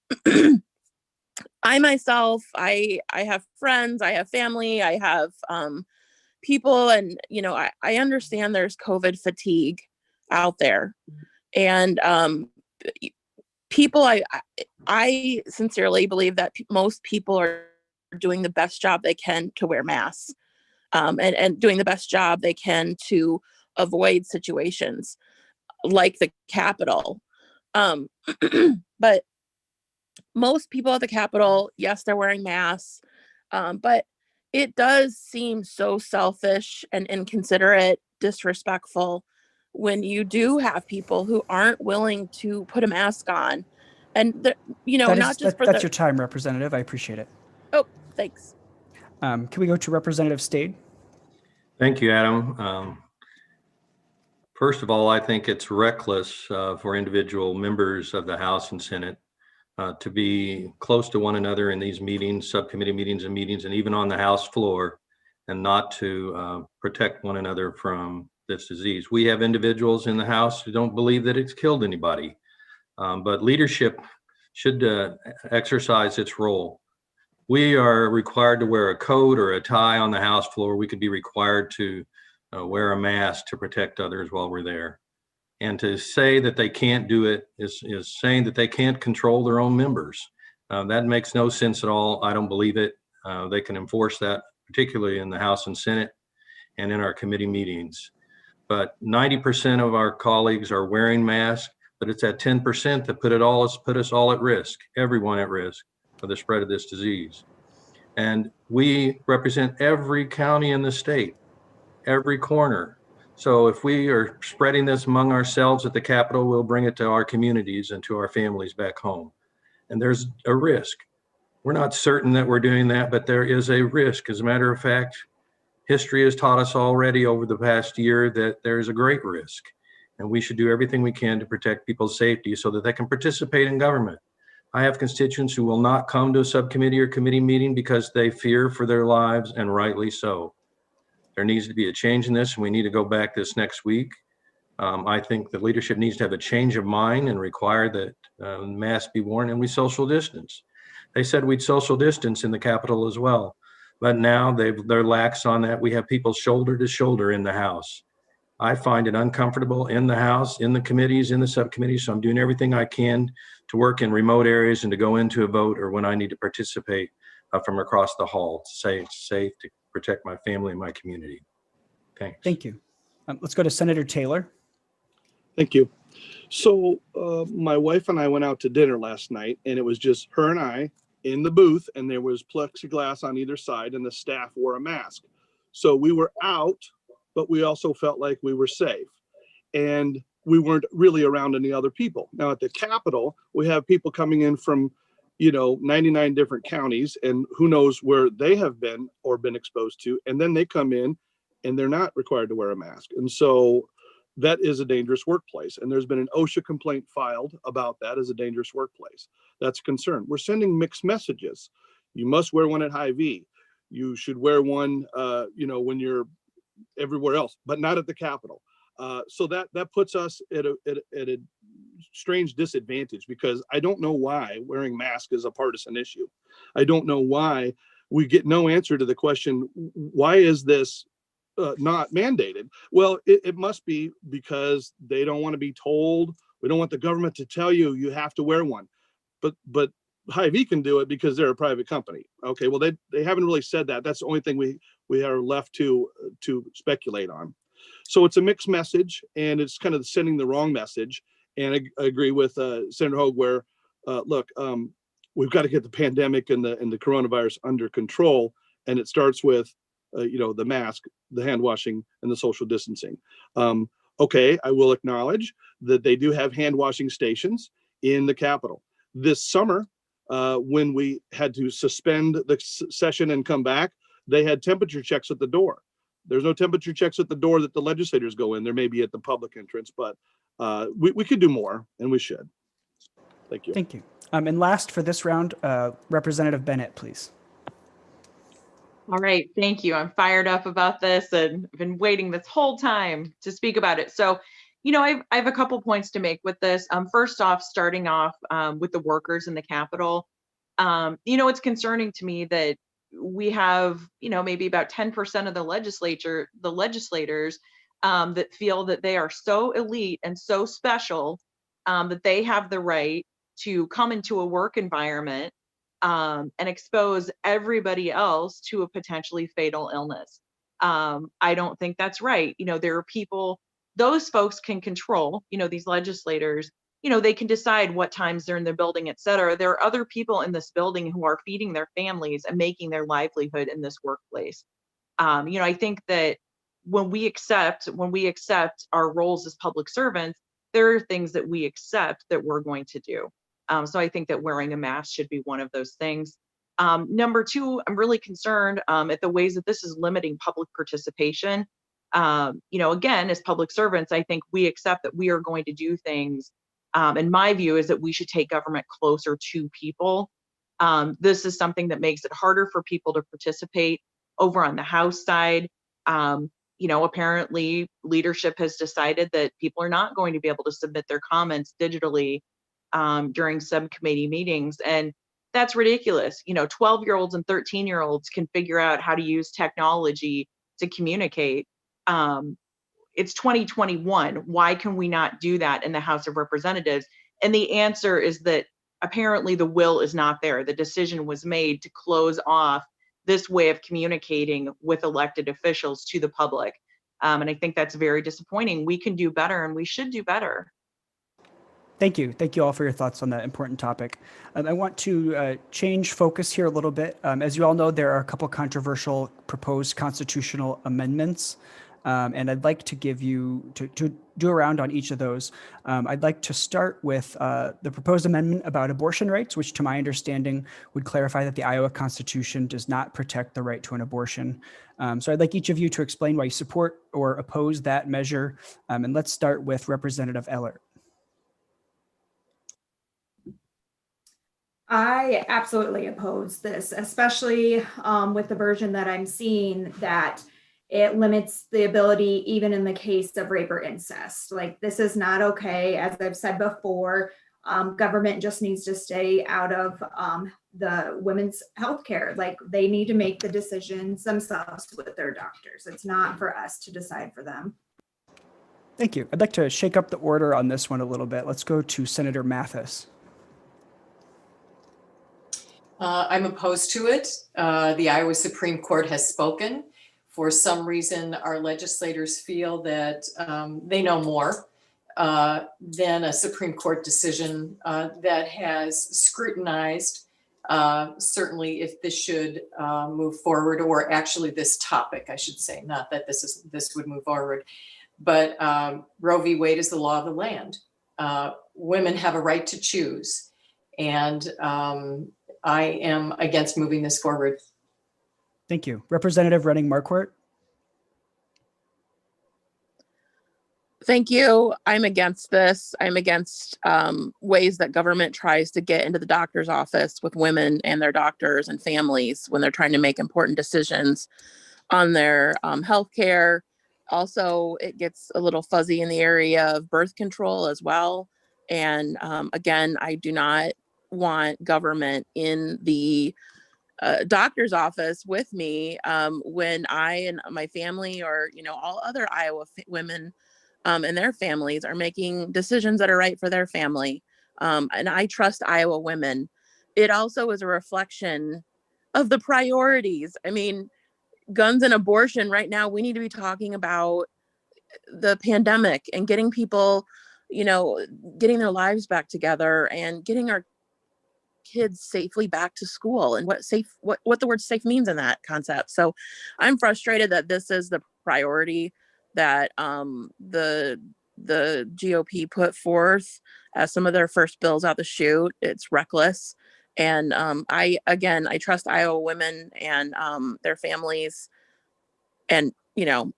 Speaker 3: myself, I have friends, I have family, I have people, and I understand there's COVID fatigue out there, and people, I sincerely believe that most people are doing the best job they can to wear masks, and doing the best job they can to avoid situations like the Capitol. But most people at the Capitol, yes, they're wearing masks, but it does seem so selfish and inconsiderate, disrespectful when you do have people who aren't willing to put a mask on. And,
Speaker 1: That's your time, Representative. I appreciate it.
Speaker 3: Oh, thanks.
Speaker 1: Can we go to Representative Stade?
Speaker 10: Thank you, Adam. First of all, I think it's reckless for individual members of the House and Senate to be close to one another in these meetings, subcommittee meetings, and even on the House floor, and not to protect one another from this disease. We have individuals in the House who don't believe that it's killed anybody, but leadership should exercise its role. We are required to wear a coat or a tie on the House floor. We could be required to wear a mask to protect others while we're there. And to say that they can't do it is saying that they can't control their own members. That makes no sense at all. I don't believe it. They can enforce that, particularly in the House and Senate and in our committee meetings. But 90% of our colleagues are wearing masks, but it's that 10% that put us all at risk, everyone at risk of the spread of this disease. And we represent every county in the state, every corner. So if we are spreading this among ourselves at the Capitol, we'll bring it to our communities and to our families back home. And there's a risk. We're not certain that we're doing that, but there is a risk. As a matter of fact, history has taught us already over the past year that there is a great risk. And we should do everything we can to protect people's safety so that they can participate in government. I have constituents who will not come to a subcommittee or committee meeting because they fear for their lives, and rightly so. There needs to be a change in this, and we need to go back this next week. I think the leadership needs to have a change of mind and require that masks be worn, and we social distance. They said we'd social distance in the Capitol as well, but now they're lax on that. We have people shoulder to shoulder in the House. I find it uncomfortable in the House, in the committees, in the subcommittees, so I'm doing everything I can to work in remote areas and to go into a vote or when I need to participate from across the hall to say it's safe, to protect my family and my community. Thanks.
Speaker 1: Thank you. Let's go to Senator Taylor.
Speaker 11: Thank you. So my wife and I went out to dinner last night, and it was just her and I in the booth, and there was plexiglass on either side, and the staff wore a mask. So we were out, but we also felt like we were safe. And we weren't really around any other people. Now at the Capitol, we have people coming in from, 99 different counties, and who knows where they have been or been exposed to. And then they come in and they're not required to wear a mask. And so that is a dangerous workplace. And there's been an OSHA complaint filed about that as a dangerous workplace. That's a concern. We're sending mixed messages. You must wear one at Hy-Vee. You should wear one, when you're everywhere else, but not at the Capitol. So that puts us at a strange disadvantage, because I don't know why wearing masks is a partisan issue. I don't know why we get no answer to the question, why is this not mandated? Well, it must be because they don't want to be told. We don't want the government to tell you you have to wear one. But Hy-Vee can do it because they're a private company. Okay, well they haven't really said that. That's the only thing we are left to speculate on. So it's a mixed message, and it's kind of sending the wrong message. And I agree with Senator Hogue, where look, we've got to get the pandemic and the coronavirus under control, and it starts with the mask, the hand washing, and the social distancing. Okay, I will acknowledge that they do have hand washing stations in the Capitol. This summer, when we had to suspend the session and come back, they had temperature checks at the door. There's no temperature checks at the door that the legislators go in. There may be at the public entrance, but we could do more, and we should. Thank you.
Speaker 1: Thank you. And last for this round, Representative Bennett, please.
Speaker 2: All right, thank you. I'm fired up about this, and I've been waiting this whole time to speak about it. So, I have a couple points to make with this. First off, starting off with the workers in the Capitol. It's concerning to me that we have, maybe about 10% of the legislators that feel that they are so elite and so special that they have the right to come into a work environment and expose everybody else to a potentially fatal illness. I don't think that's right. There are people, those folks can control, these legislators, they can decide what times they're in the building, et cetera. There are other people in this building who are feeding their families and making their livelihood in this workplace. I think that when we accept our roles as public servants, there are things that we accept that we're going to do. So I think that wearing a mask should be one of those things. Number two, I'm really concerned at the ways that this is limiting public participation. Again, as public servants, I think we accept that we are going to do things. And my view is that we should take government closer to people. This is something that makes it harder for people to participate. Over on the House side, apparently leadership has decided that people are not going to be able to submit their comments digitally during subcommittee meetings. And that's ridiculous. 12-year-olds and 13-year-olds can figure out how to use technology to communicate. It's 2021. Why can we not do that in the House of Representatives? And the answer is that apparently the will is not there. The decision was made to close off this way of communicating with elected officials to the public. And I think that's very disappointing. We can do better, and we should do better.
Speaker 1: Thank you. Thank you all for your thoughts on that important topic. I want to change focus here a little bit. As you all know, there are a couple controversial proposed constitutional amendments. And I'd like to give you, to do a round on each of those. I'd like to start with the proposed amendment about abortion rights, which to my understanding would clarify that the Iowa Constitution does not protect the right to an abortion. So I'd like each of you to explain why you support or oppose that measure. And let's start with Representative Ellert.
Speaker 7: I absolutely oppose this, especially with the version that I'm seeing, that it limits the ability, even in the case of rape or incest. Like, this is not okay. As I've said before, government just needs to stay out of the women's healthcare. Like, they need to make the decisions themselves with their doctors. It's not for us to decide for them.
Speaker 1: Thank you. I'd like to shake up the order on this one a little bit. Let's go to Senator Mathis.
Speaker 4: I'm opposed to it. The Iowa Supreme Court has spoken. For some reason, our legislators feel that they know more than a Supreme Court decision that has scrutinized certainly if this should move forward, or actually this topic, I should say, not that this would move forward, but Roe v. Wade is the law of the land. Women have a right to choose, and I am against moving this forward.
Speaker 1: Thank you. Representative Running Marquardt.
Speaker 3: Thank you. I'm against this. I'm against ways that government tries to get into the doctor's office with women and their doctors and families when they're trying to make important decisions on their health care. Also, it gets a little fuzzy in the area of birth control as well. And again, I do not want government in the doctor's office with me when I and my family, or all other Iowa women and their families, are making decisions that are right for their family. And I trust Iowa women. It also is a reflection of the priorities. I mean, guns and abortion right now, we need to be talking about the pandemic and getting people, getting their lives back together and getting our kids safely back to school, and what the word safe means in that concept. So I'm frustrated that this is the priority that the GOP put forth as some of their first bills out the chute. It's reckless. And I trust Iowa women and their families, and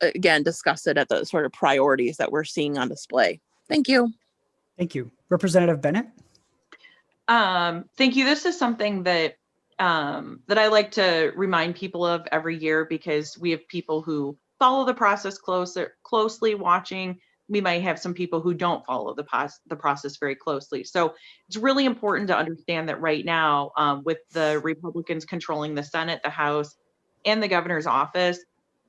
Speaker 3: again, discuss it at the sort of priorities that we're seeing on display. Thank you.
Speaker 1: Thank you. Representative Bennett.
Speaker 12: Thank you. This is something that that I like to remind people of every year, because we have people who follow the process closely watching. We might have some people who don't follow the process very closely. So it's really important to understand that right now, with the Republicans controlling the Senate, the House, and the governor's office,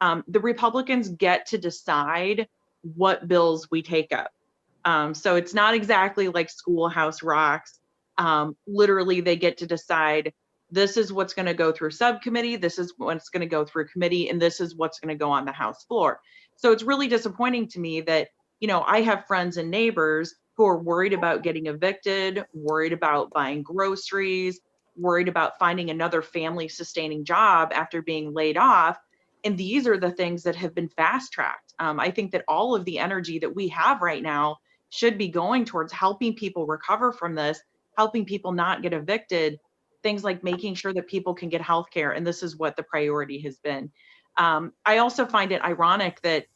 Speaker 12: the Republicans get to decide what bills we take up. So it's not exactly like Schoolhouse Rocks. Literally, they get to decide, this is what's going to go through subcommittee, this is what's going to go through committee, and this is what's going to go on the House floor. So it's really disappointing to me that, I have friends and neighbors who are worried about getting evicted, worried about buying groceries, worried about finding another family sustaining job after being laid off. And these are the things that have been fast tracked. I think that all of the energy that we have right now should be going towards helping people recover from this, helping people not get evicted, things like making sure that people can get health care. And this is what the priority has been. I also find it ironic that,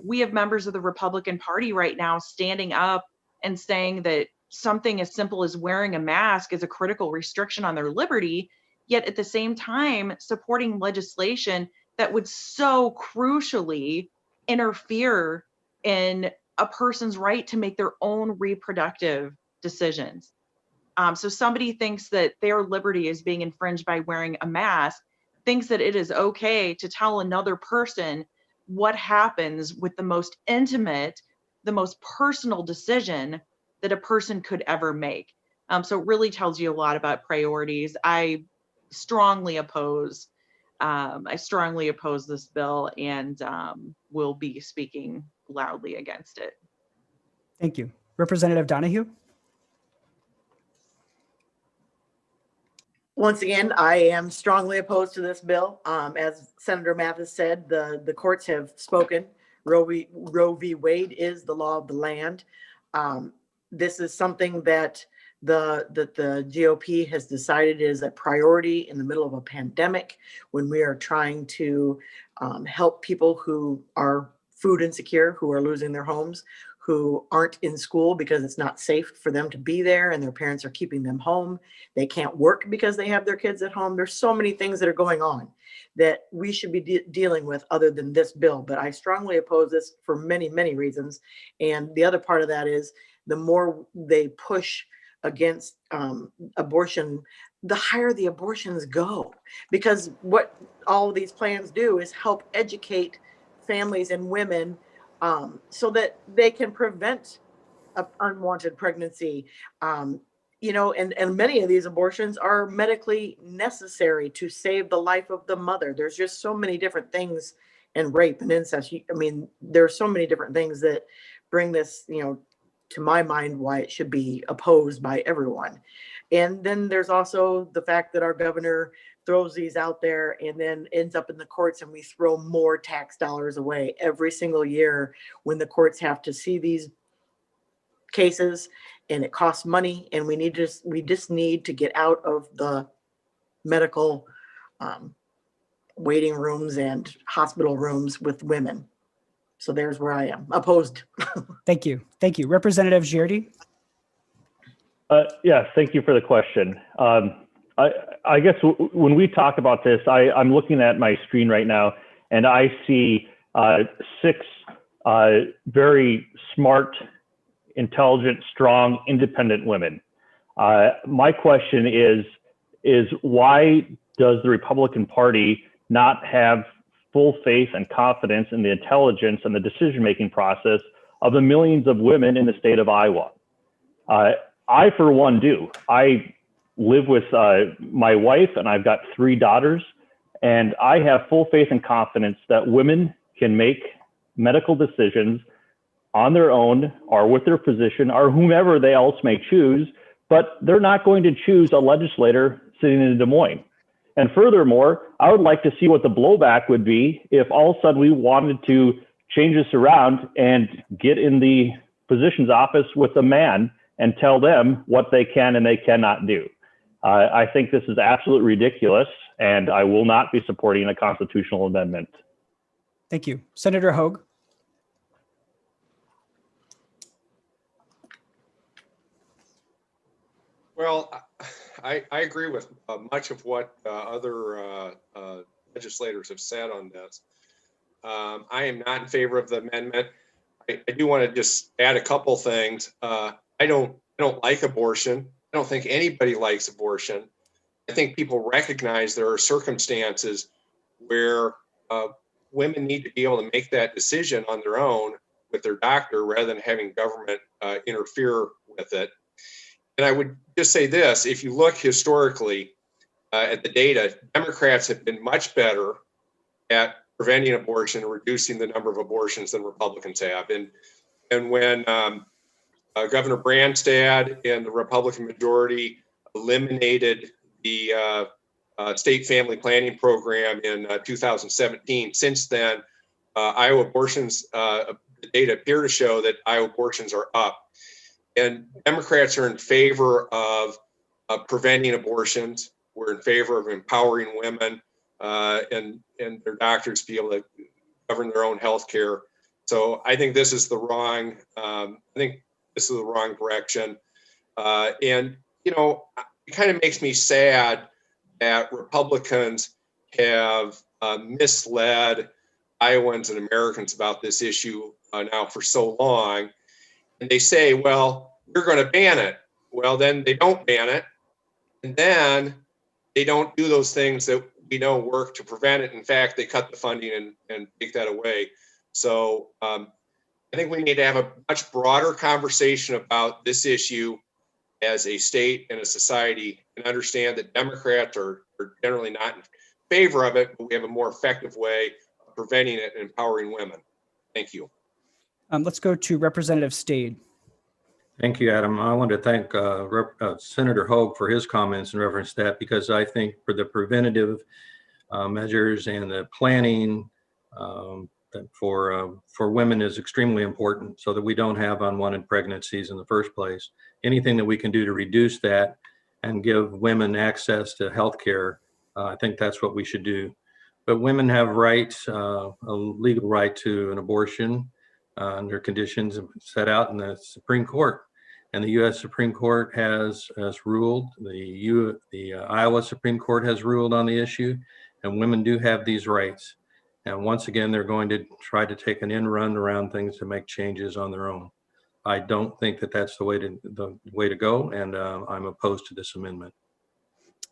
Speaker 12: we have members of the Republican Party right now standing up and saying that something as simple as wearing a mask is a critical restriction on their liberty, yet at the same time supporting legislation that would so crucially interfere in a person's right to make their own reproductive decisions. So somebody thinks that their liberty is being infringed by wearing a mask, thinks that it is okay to tell another person what happens with the most intimate, the most personal decision that a person could ever make. So it really tells you a lot about priorities. I strongly oppose this bill, and will be speaking loudly against it.
Speaker 1: Thank you. Representative Donahue.
Speaker 6: Once again, I am strongly opposed to this bill. As Senator Mathis said, the courts have spoken. Roe v. Wade is the law of the land. This is something that the GOP has decided is a priority in the middle of a pandemic, when we are trying to help people who are food insecure, who are losing their homes, who aren't in school because it's not safe for them to be there and their parents are keeping them home. They can't work because they have their kids at home. There's so many things that are going on that we should be dealing with other than this bill. But I strongly oppose this for many, many reasons. And the other part of that is, the more they push against abortion, the higher the abortions go. Because what all of these plans do is help educate families and women so that they can prevent unwanted pregnancy. And many of these abortions are medically necessary to save the life of the mother. There's just so many different things, and rape and incest. There's so many different things that bring this, to my mind, why it should be opposed by everyone. And then there's also the fact that our governor throws these out there and then ends up in the courts, and we throw more tax dollars away every single year when the courts have to see these cases, and it costs money, and we just need to get out of the medical waiting rooms and hospital rooms with women. So there's where I am opposed.
Speaker 1: Thank you. Thank you. Representative Girardi?
Speaker 8: Yeah, thank you for the question. I guess when we talk about this, I'm looking at my screen right now, and I see 6 very smart, intelligent, strong, independent women. My question is why does the Republican Party not have full faith and confidence in the intelligence and the decision-making process of the millions of women in the state of Iowa? I, for one, do. I live with my wife, and I've got 3 daughters, and I have full faith and confidence that women can make medical decisions on their own or with their physician or whomever they else may choose, but they're not going to choose a legislator sitting in Des Moines. And furthermore, I would like to see what the blowback would be if all of a sudden we wanted to change this around and get in the physician's office with a man and tell them what they can and they cannot do. I think this is absolutely ridiculous, and I will not be supporting a constitutional amendment.
Speaker 1: Thank you. Senator Hogue?
Speaker 9: Well, I agree with much of what other legislators have said on this. I am not in favor of the amendment. I do want to just add a couple things. I don't like abortion. I don't think anybody likes abortion. I think people recognize there are circumstances where women need to be able to make that decision on their own with their doctor rather than having government interfere with it. And I would just say this, if you look historically at the data, Democrats have been much better at preventing abortion and reducing the number of abortions than Republicans have. And when Governor Branstad and the Republican majority eliminated the state family planning program in 2017, since then, Iowa abortions, the data appear to show that Iowa abortions are up. And Democrats are in favor of preventing abortions. We're in favor of empowering women and their doctors to be able to govern their own health care. So I think this is the wrong, direction. And, you know, it kind of makes me sad that Republicans have misled Iowans and Americans about this issue now for so long. And they say, well, we're going to ban it. Well, then they don't ban it. And then they don't do those things that we know work to prevent it. In fact, they cut the funding and take that away. So I think we need to have a much broader conversation about this issue as a state and a society, and understand that Democrats are generally not in favor of it, but we have a more effective way of preventing it and empowering women. Thank you.
Speaker 1: Let's go to Representative Stade.
Speaker 10: Thank you, Adam. I want to thank Senator Hogue for his comments in reference to that, because I think for the preventative measures and the planning for women is extremely important, so that we don't have unwanted pregnancies in the first place. Anything that we can do to reduce that and give women access to health care, I think that's what we should do. But women have rights, a legal right to an abortion under conditions set out in the Supreme Court. And the U.S. Supreme Court has ruled, the Iowa Supreme Court has ruled on the issue, and women do have these rights. And once again, they're going to try to take an end run around things to make changes on their own. I don't think that that's the way to go, and I'm opposed to this amendment.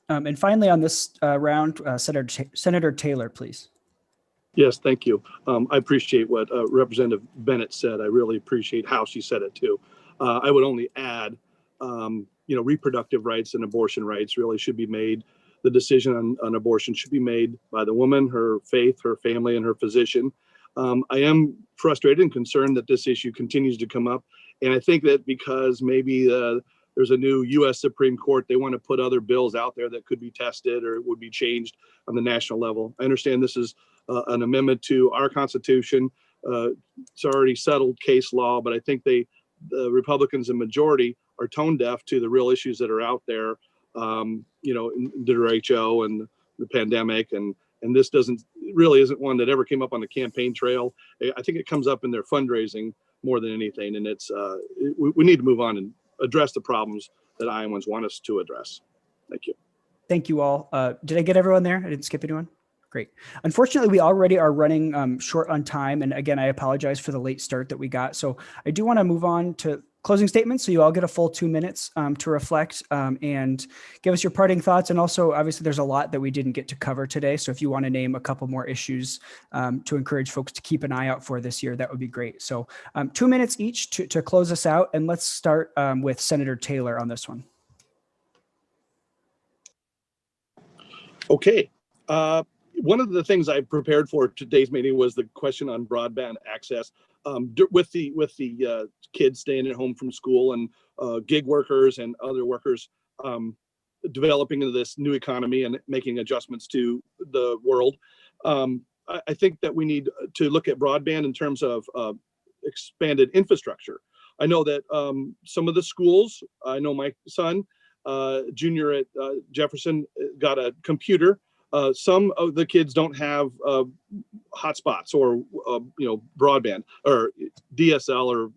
Speaker 1: And finally, on this round, Senator Taylor, please.
Speaker 11: Yes, thank you. I appreciate what Representative Bennett said. I really appreciate how she said it too. I would only add, reproductive rights and abortion rights really should be made. The decision on abortion should be made by the woman, her faith, her family, and her physician. I am frustrated and concerned that this issue continues to come up. And I think that because maybe there's a new U.S. Supreme Court. They want to put other bills out there that could be tested or would be changed on the national level. I understand this is an amendment to our Constitution. It's already settled case law, but I think the Republicans in majority are tone deaf to the real issues that are out there, WHO and the pandemic. And this really isn't one that ever came up on the campaign trail. I think it comes up in their fundraising more than anything. And we need to move on and address the problems that Iowans want us to address. Thank you.
Speaker 1: Thank you all. Did I get everyone there? I didn't skip anyone? Great. Unfortunately, we already are running short on time. And again, I apologize for the late start that we got. So I do want to move on to closing statements. So you all get a full 2 minutes to reflect and give us your parting thoughts. And also, obviously, there's a lot that we didn't get to cover today. So if you want to name a couple more issues to encourage folks to keep an eye out for this year, that would be great. So 2 minutes each to close us out. And let's start with Senator Taylor on this one.
Speaker 11: Okay. One of the things I prepared for today's meeting was the question on broadband access. With the kids staying at home from school and gig workers and other workers developing into this new economy and making adjustments to the world, I think that we need to look at broadband in terms of expanded infrastructure. I know that some of the schools, I know my son, junior at Jefferson, got a computer. Some of the kids don't have hotspots or broadband or DSL or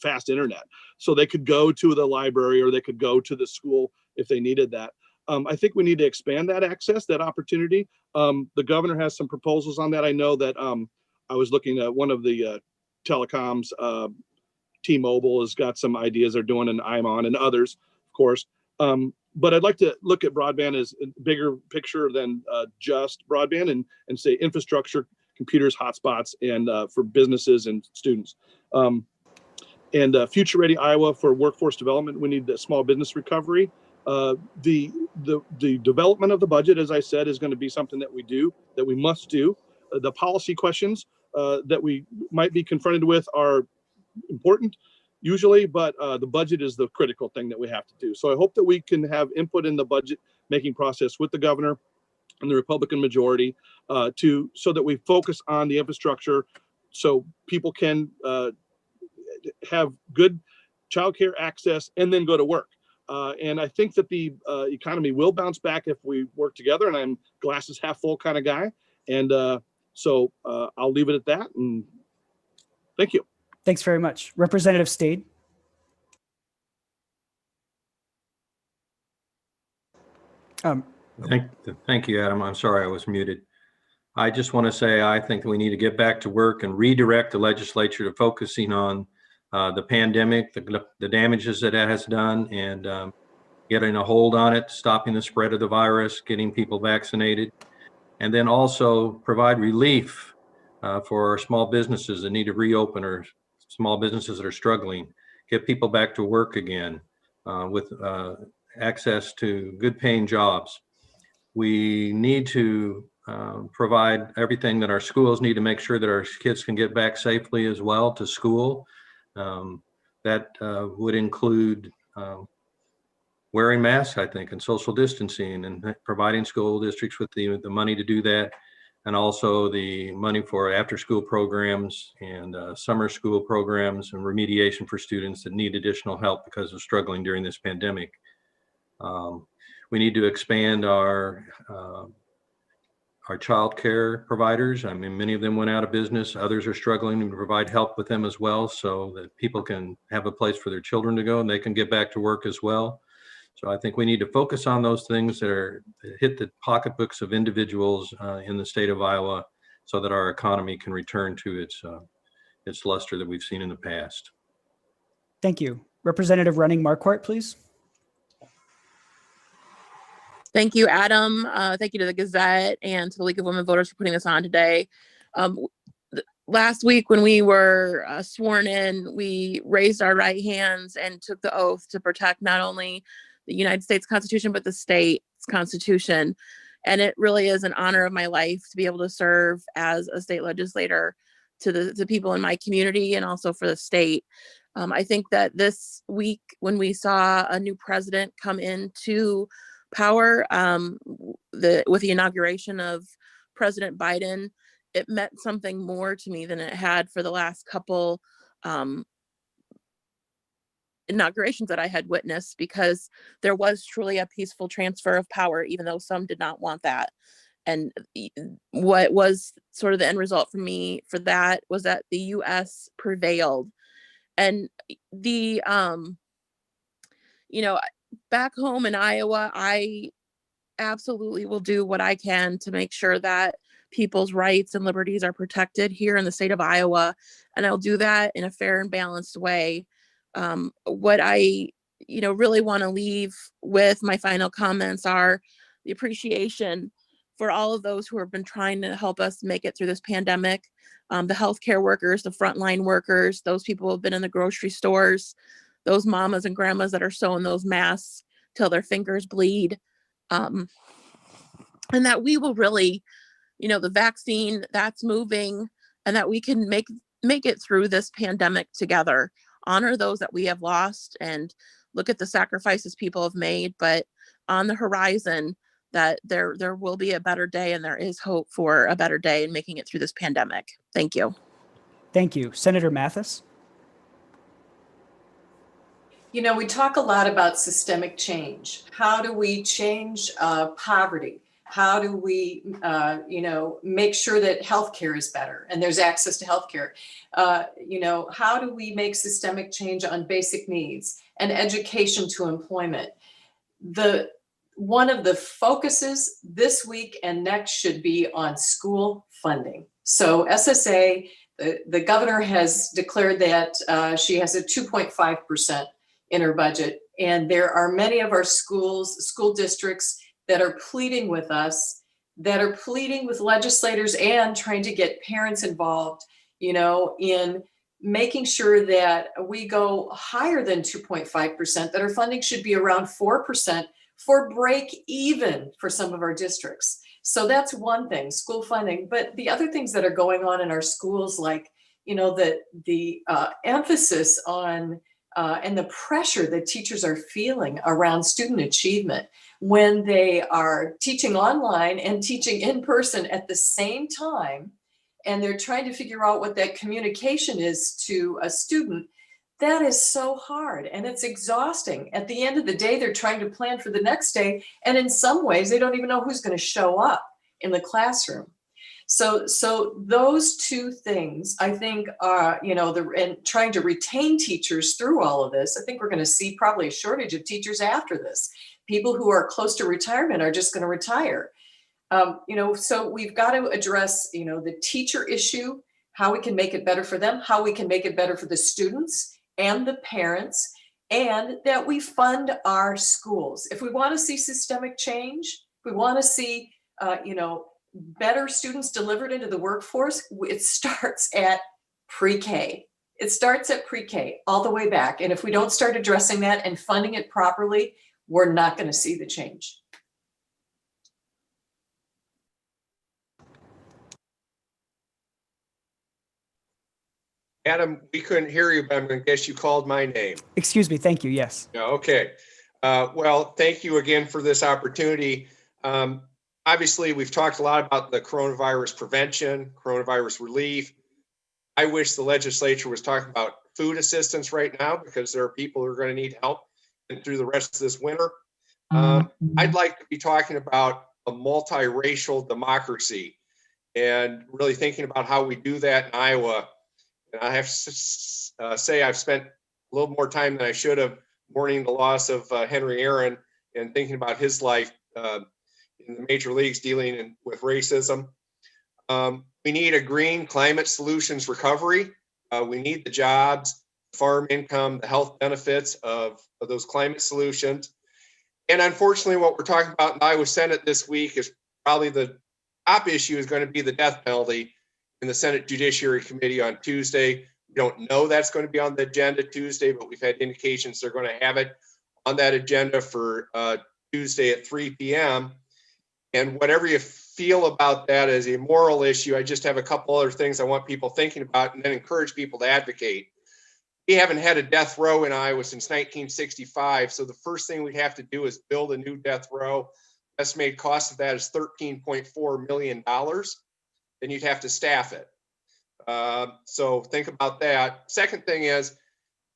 Speaker 11: fast internet, so they could go to the library or they could go to the school if they needed that. I think we need to expand that access, that opportunity. The governor has some proposals on that. I know that I was looking at one of the telecoms, T-Mobile has got some ideas they're doing, and I'm on, and others, of course. But I'd like to look at broadband as a bigger picture than just broadband and say infrastructure, computers, hotspots, and for businesses and students. And Future Ready Iowa for workforce development. We need the small business recovery. The development of the budget, as I said, is going to be something that we must do. The policy questions that we might be confronted with are important usually, but the budget is the critical thing that we have to do. So I hope that we can have input in the budget making process with the governor and the Republican majority so that we focus on the infrastructure so people can have good childcare access and then go to work. And I think that the economy will bounce back if we work together, and I'm glasses half full kind of guy. And so I'll leave it at that, and thank you.
Speaker 1: Thanks very much. Representative Stade.
Speaker 10: Thank you, Adam. I'm sorry I was muted. I just want to say I think that we need to get back to work and redirect the legislature to focusing on the pandemic, the damages that it has done, and getting a hold on it, stopping the spread of the virus, getting people vaccinated, and then also provide relief for our small businesses that need to reopen or small businesses that are struggling, get people back to work again with access to good paying jobs. We need to provide everything that our schools need to make sure that our kids can get back safely as well to school. That would include wearing masks, I think, and social distancing, and providing school districts with the money to do that, and also the money for after school programs and summer school programs and remediation for students that need additional help because of struggling during this pandemic. We need to expand our child care providers. I mean, many of them went out of business. Others are struggling to provide help with them as well, so that people can have a place for their children to go and they can get back to work as well. So I think we need to focus on those things that hit the pocketbooks of individuals in the state of Iowa, so that our economy can return to its luster that we've seen in the past.
Speaker 1: Thank you. Representative Running Marquardt, please.
Speaker 3: Thank you, Adam. Thank you to the Gazette and to the League of Women Voters for putting this on today. Last week when we were sworn in, we raised our right hands and took the oath to protect not only the United States Constitution, but the state's Constitution. And it really is an honor of my life to be able to serve as a state legislator to the people in my community and also for the state. I think that this week, when we saw a new president come into power, with the inauguration of President Biden, it meant something more to me than it had for the last couple inaugurations that I had witnessed, because there was truly a peaceful transfer of power, even though some did not want that. And what was sort of the end result for me for that was that the US prevailed. And the back home in Iowa, I absolutely will do what I can to make sure that people's rights and liberties are protected here in the state of Iowa. And I'll do that in a fair and balanced way. What I, really want to leave with my final comments are the appreciation for all of those who have been trying to help us make it through this pandemic. The healthcare workers, the frontline workers, those people who have been in the grocery stores, those mamas and grandmas that are sewing those masks till their fingers bleed. And that we will really, the vaccine that's moving, and that we can make it through this pandemic together, honor those that we have lost and look at the sacrifices people have made, but on the horizon that there will be a better day, and there is hope for a better day in making it through this pandemic. Thank you.
Speaker 1: Thank you. Senator Mathis?
Speaker 4: We talk a lot about systemic change. How do we change poverty? How do we, make sure that healthcare is better and there's access to healthcare? How do we make systemic change on basic needs and education to employment? One of the focuses this week and next should be on school funding. So SSA, the governor has declared that she has a 2.5% in her budget. And there are many of our school districts that are pleading with us, that are pleading with legislators and trying to get parents involved, in making sure that we go higher than 2.5%, that our funding should be around 4% for break even for some of our districts. So that's one thing, school funding. But the other things that are going on in our schools, like, the emphasis on and the pressure that teachers are feeling around student achievement when they are teaching online and teaching in person at the same time, and they're trying to figure out what that communication is to a student, that is so hard and it's exhausting. At the end of the day, they're trying to plan for the next day, and in some ways, they don't even know who's going to show up in the classroom. So those two things, I think, are, and trying to retain teachers through all of this. I think we're going to see probably a shortage of teachers after this. People who are close to retirement are just going to retire. So we've got to address, the teacher issue, how we can make it better for them, how we can make it better for the students and the parents, and that we fund our schools. If we want to see systemic change, if we want to see, better students delivered into the workforce, it starts at pre-K. It starts at pre-K all the way back. And if we don't start addressing that and funding it properly, we're not going to see the change.
Speaker 9: Adam, we couldn't hear you, but I'm going to guess you called my name.
Speaker 1: Excuse me. Thank you. Yes.
Speaker 9: Okay. Well, thank you again for this opportunity. Obviously, we've talked a lot about the coronavirus prevention, coronavirus relief. I wish the legislature was talking about food assistance right now, because there are people who are going to need help through the rest of this winter. I'd like to be talking about a multiracial democracy and really thinking about how we do that in Iowa. And I have to say I've spent a little more time than I should have mourning the loss of Henry Aaron and thinking about his life in the major leagues dealing with racism. We need a green climate solutions recovery. We need the jobs, farm income, the health benefits of those climate solutions. And unfortunately, what we're talking about in the Iowa Senate this week is probably the top issue is going to be the death penalty in the Senate Judiciary Committee on Tuesday. We don't know that's going to be on the agenda Tuesday, but we've had indications they're going to have it on that agenda for Tuesday at 3 p.m. And whatever you feel about that as a moral issue, I just have a couple other things I want people thinking about and then encourage people to advocate. We haven't had a death row in Iowa since 1965. So the first thing we have to do is build a new death row. Estimated cost of that is $13.4 million. Then you'd have to staff it. So think about that. Second thing is,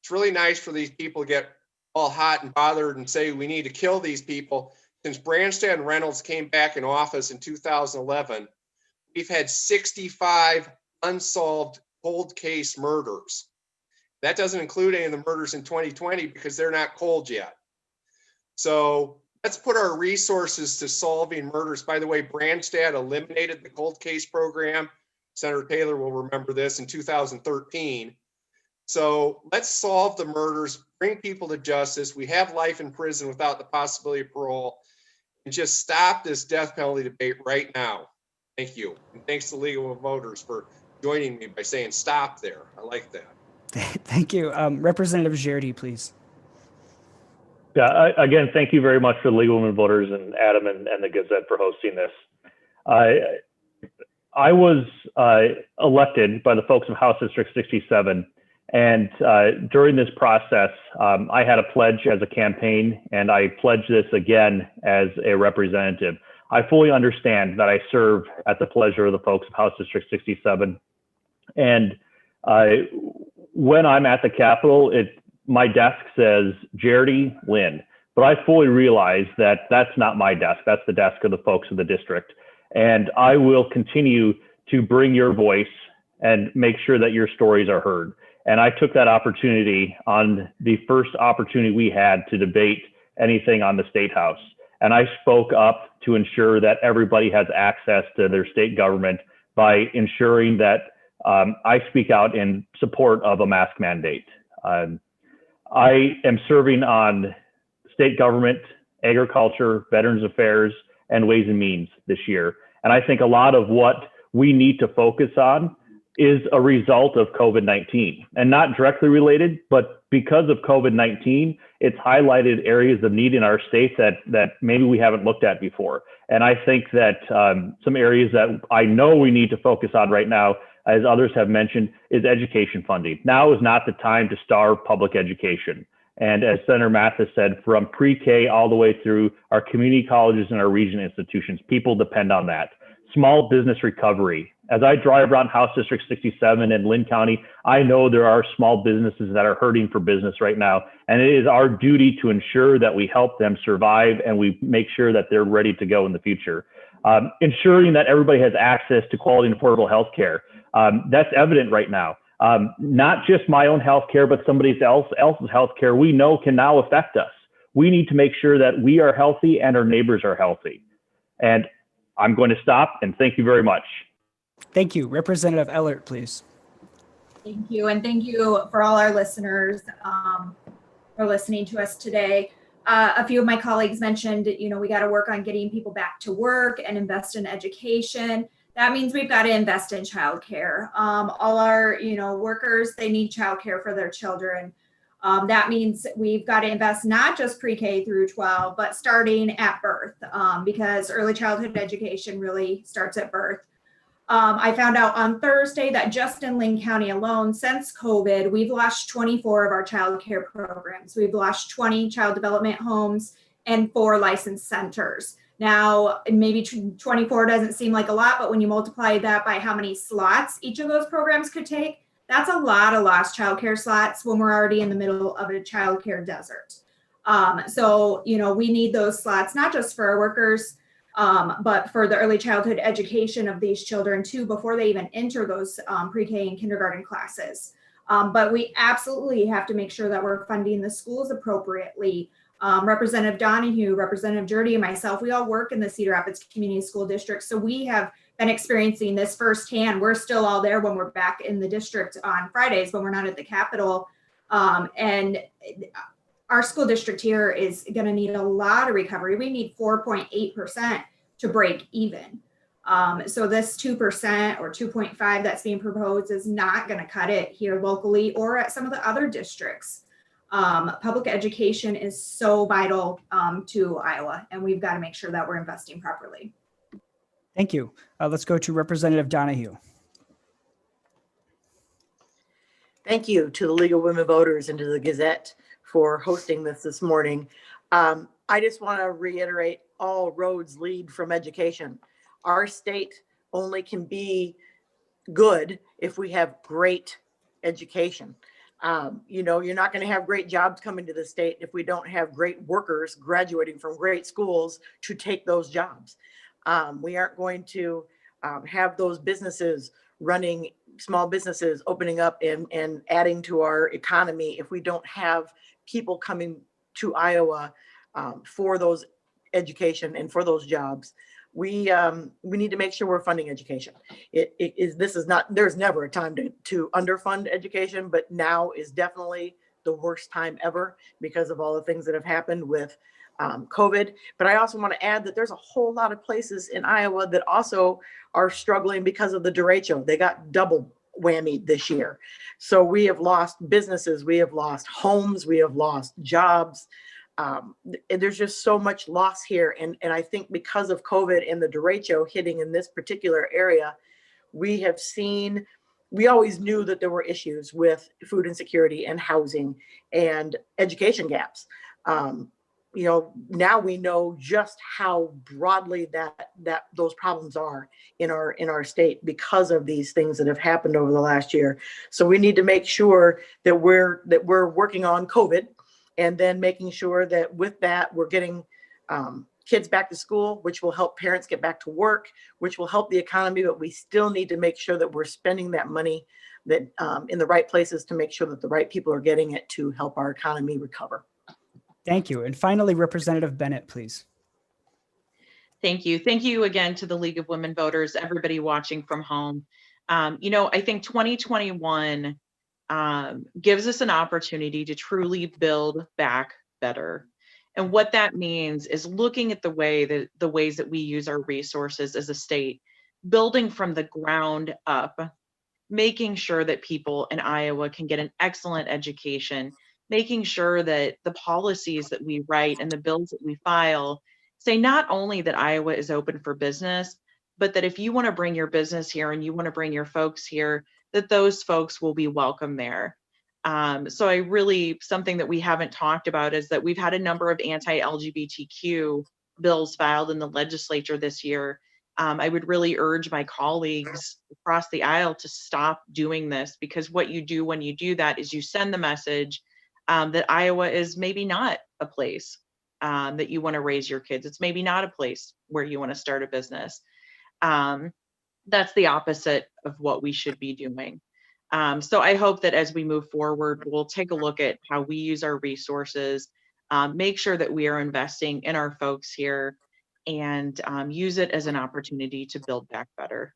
Speaker 9: it's really nice for these people to get all hot and bothered and say we need to kill these people. Since Branstad and Reynolds came back in office in 2011, we've had 65 unsolved cold case murders. That doesn't include any of the murders in 2020 because they're not cold yet. So let's put our resources to solving murders. By the way, Branstad eliminated the cold case program. Senator Taylor will remember this in 2013. So let's solve the murders, bring people to justice. We have life in prison without the possibility of parole, and just stop this death penalty debate right now. Thank you. And thanks to League of Women Voters for joining me by saying stop there. I like that.
Speaker 1: Thank you. Representative Jardy, please.
Speaker 8: Yeah, again, thank you very much for the League of Women Voters and Adam and the Gazette for hosting this. I was elected by the folks of House District 67, and during this process, I had a pledge as a campaign, and I pledge this again as a representative. I fully understand that I serve at the pleasure of the folks of House District 67, and when I'm at the Capitol, my desk says Jardy, Linn, but I fully realize that that's not my desk. That's the desk of the folks of the district. And I will continue to bring your voice and make sure that your stories are heard. And I took that opportunity on the first opportunity we had to debate anything on the State House. And I spoke up to ensure that everybody has access to their state government by ensuring that I speak out in support of a mask mandate. I am serving on state government, agriculture, Veterans Affairs, and Ways and Means this year. And I think a lot of what we need to focus on is a result of COVID-19, and not directly related, but because of COVID-19, it's highlighted areas of need in our state that maybe we haven't looked at before. And I think that some areas that I know we need to focus on right now, as others have mentioned, is education funding. Now is not the time to starve public education. And as Senator Mathis said, from pre-K all the way through our community colleges and our region institutions, people depend on that. Small business recovery. As I drive around House District 67 in Linn County, I know there are small businesses that are hurting for business right now. And it is our duty to ensure that we help them survive and we make sure that they're ready to go in the future. Ensuring that everybody has access to quality and affordable health care. That's evident right now. Not just my own health care, but somebody else's health care we know can now affect us. We need to make sure that we are healthy and our neighbors are healthy. And I'm going to stop and thank you very much.
Speaker 1: Thank you. Representative Ellert, please.
Speaker 7: Thank you. And thank you for all our listeners for listening to us today. A few of my colleagues mentioned, we got to work on getting people back to work and invest in education. That means we've got to invest in childcare. All our, workers, they need childcare for their children. That means we've got to invest not just pre-K through 12, but starting at birth, because early childhood education really starts at birth. I found out on Thursday that just in Linn County alone, since COVID, we've lost 24 of our child care programs. We've lost 20 child development homes and 4 licensed centers. Now, maybe 24 doesn't seem like a lot, but when you multiply that by how many slots each of those programs could take, that's a lot of lost childcare slots when we're already in the middle of a childcare desert. So, we need those slots, not just for our workers, but for the early childhood education of these children too, before they even enter those pre-K and kindergarten classes. But we absolutely have to make sure that we're funding the schools appropriately. Representative Donahue, Representative Jardy, and myself, we all work in the Cedar Rapids Community School District. So we have been experiencing this firsthand. We're still all there when we're back in the district on Fridays when we're not at the Capitol. And our school district here is going to need a lot of recovery. We need 4.8% to break even. So this 2% or 2.5 that's being proposed is not going to cut it here locally or at some of the other districts. Public education is so vital to Iowa, and we've got to make sure that we're investing properly.
Speaker 1: Thank you. Let's go to Representative Donahue.
Speaker 6: Thank you to the League of Women Voters and to the Gazette for hosting this morning. I just want to reiterate, all roads lead from education. Our state only can be good if we have great education. You're not going to have great jobs coming to the state if we don't have great workers graduating from great schools to take those jobs. We aren't going to have those businesses running, small businesses opening up and adding to our economy if we don't have people coming to Iowa for those education and for those jobs. We need to make sure we're funding education. There's never a time to underfund education, but now is definitely the worst time ever because of all the things that have happened with COVID. But I also want to add that there's a whole lot of places in Iowa that also are struggling because of the derecho. They got double whammied this year. So we have lost businesses, we have lost homes, we have lost jobs. There's just so much loss here. And I think because of COVID and the derecho hitting in this particular area, we always knew that there were issues with food insecurity and housing and education gaps. Now we know just how broadly that those problems are in our state because of these things that have happened over the last year. So we need to make sure that we're working on COVID, and then making sure that with that we're getting kids back to school, which will help parents get back to work, which will help the economy. But we still need to make sure that we're spending that money that in the right places to make sure that the right people are getting it to help our economy recover.
Speaker 1: Thank you. And finally, Representative Bennett, please.
Speaker 12: Thank you. Thank you again to the League of Women Voters, everybody watching from home. I think 2021 gives us an opportunity to truly build back better. And what that means is looking at the ways that we use our resources as a state, building from the ground up, making sure that people in Iowa can get an excellent education, making sure that the policies that we write and the bills that we file say not only that Iowa is open for business, but that if you want to bring your business here and you want to bring your folks here, that those folks will be welcome there. Something that we haven't talked about is that we've had a number of anti-LGBTQ bills filed in the legislature this year. I would really urge my colleagues across the aisle to stop doing this, because what you do when you do that is you send the message that Iowa is maybe not a place that you want to raise your kids. It's maybe not a place where you want to start a business. That's the opposite of what we should be doing. So I hope that as we move forward, we'll take a look at how we use our resources, make sure that we are investing in our folks here, and use it as an opportunity to build back better.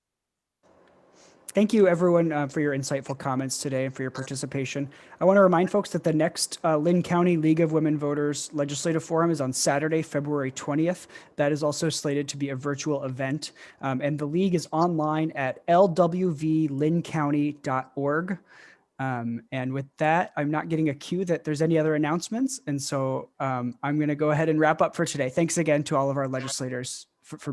Speaker 1: Thank you, everyone, for your insightful comments today and for your participation. I want to remind folks that the next Linn County League of Women Voters Legislative Forum is on Saturday, February 20th. That is also slated to be a virtual event. And the league is online at lwvlinncounty.org. And with that, I'm not getting a cue that there's any other announcements. And so I'm going to go ahead and wrap up for today. Thanks again to all of our legislators for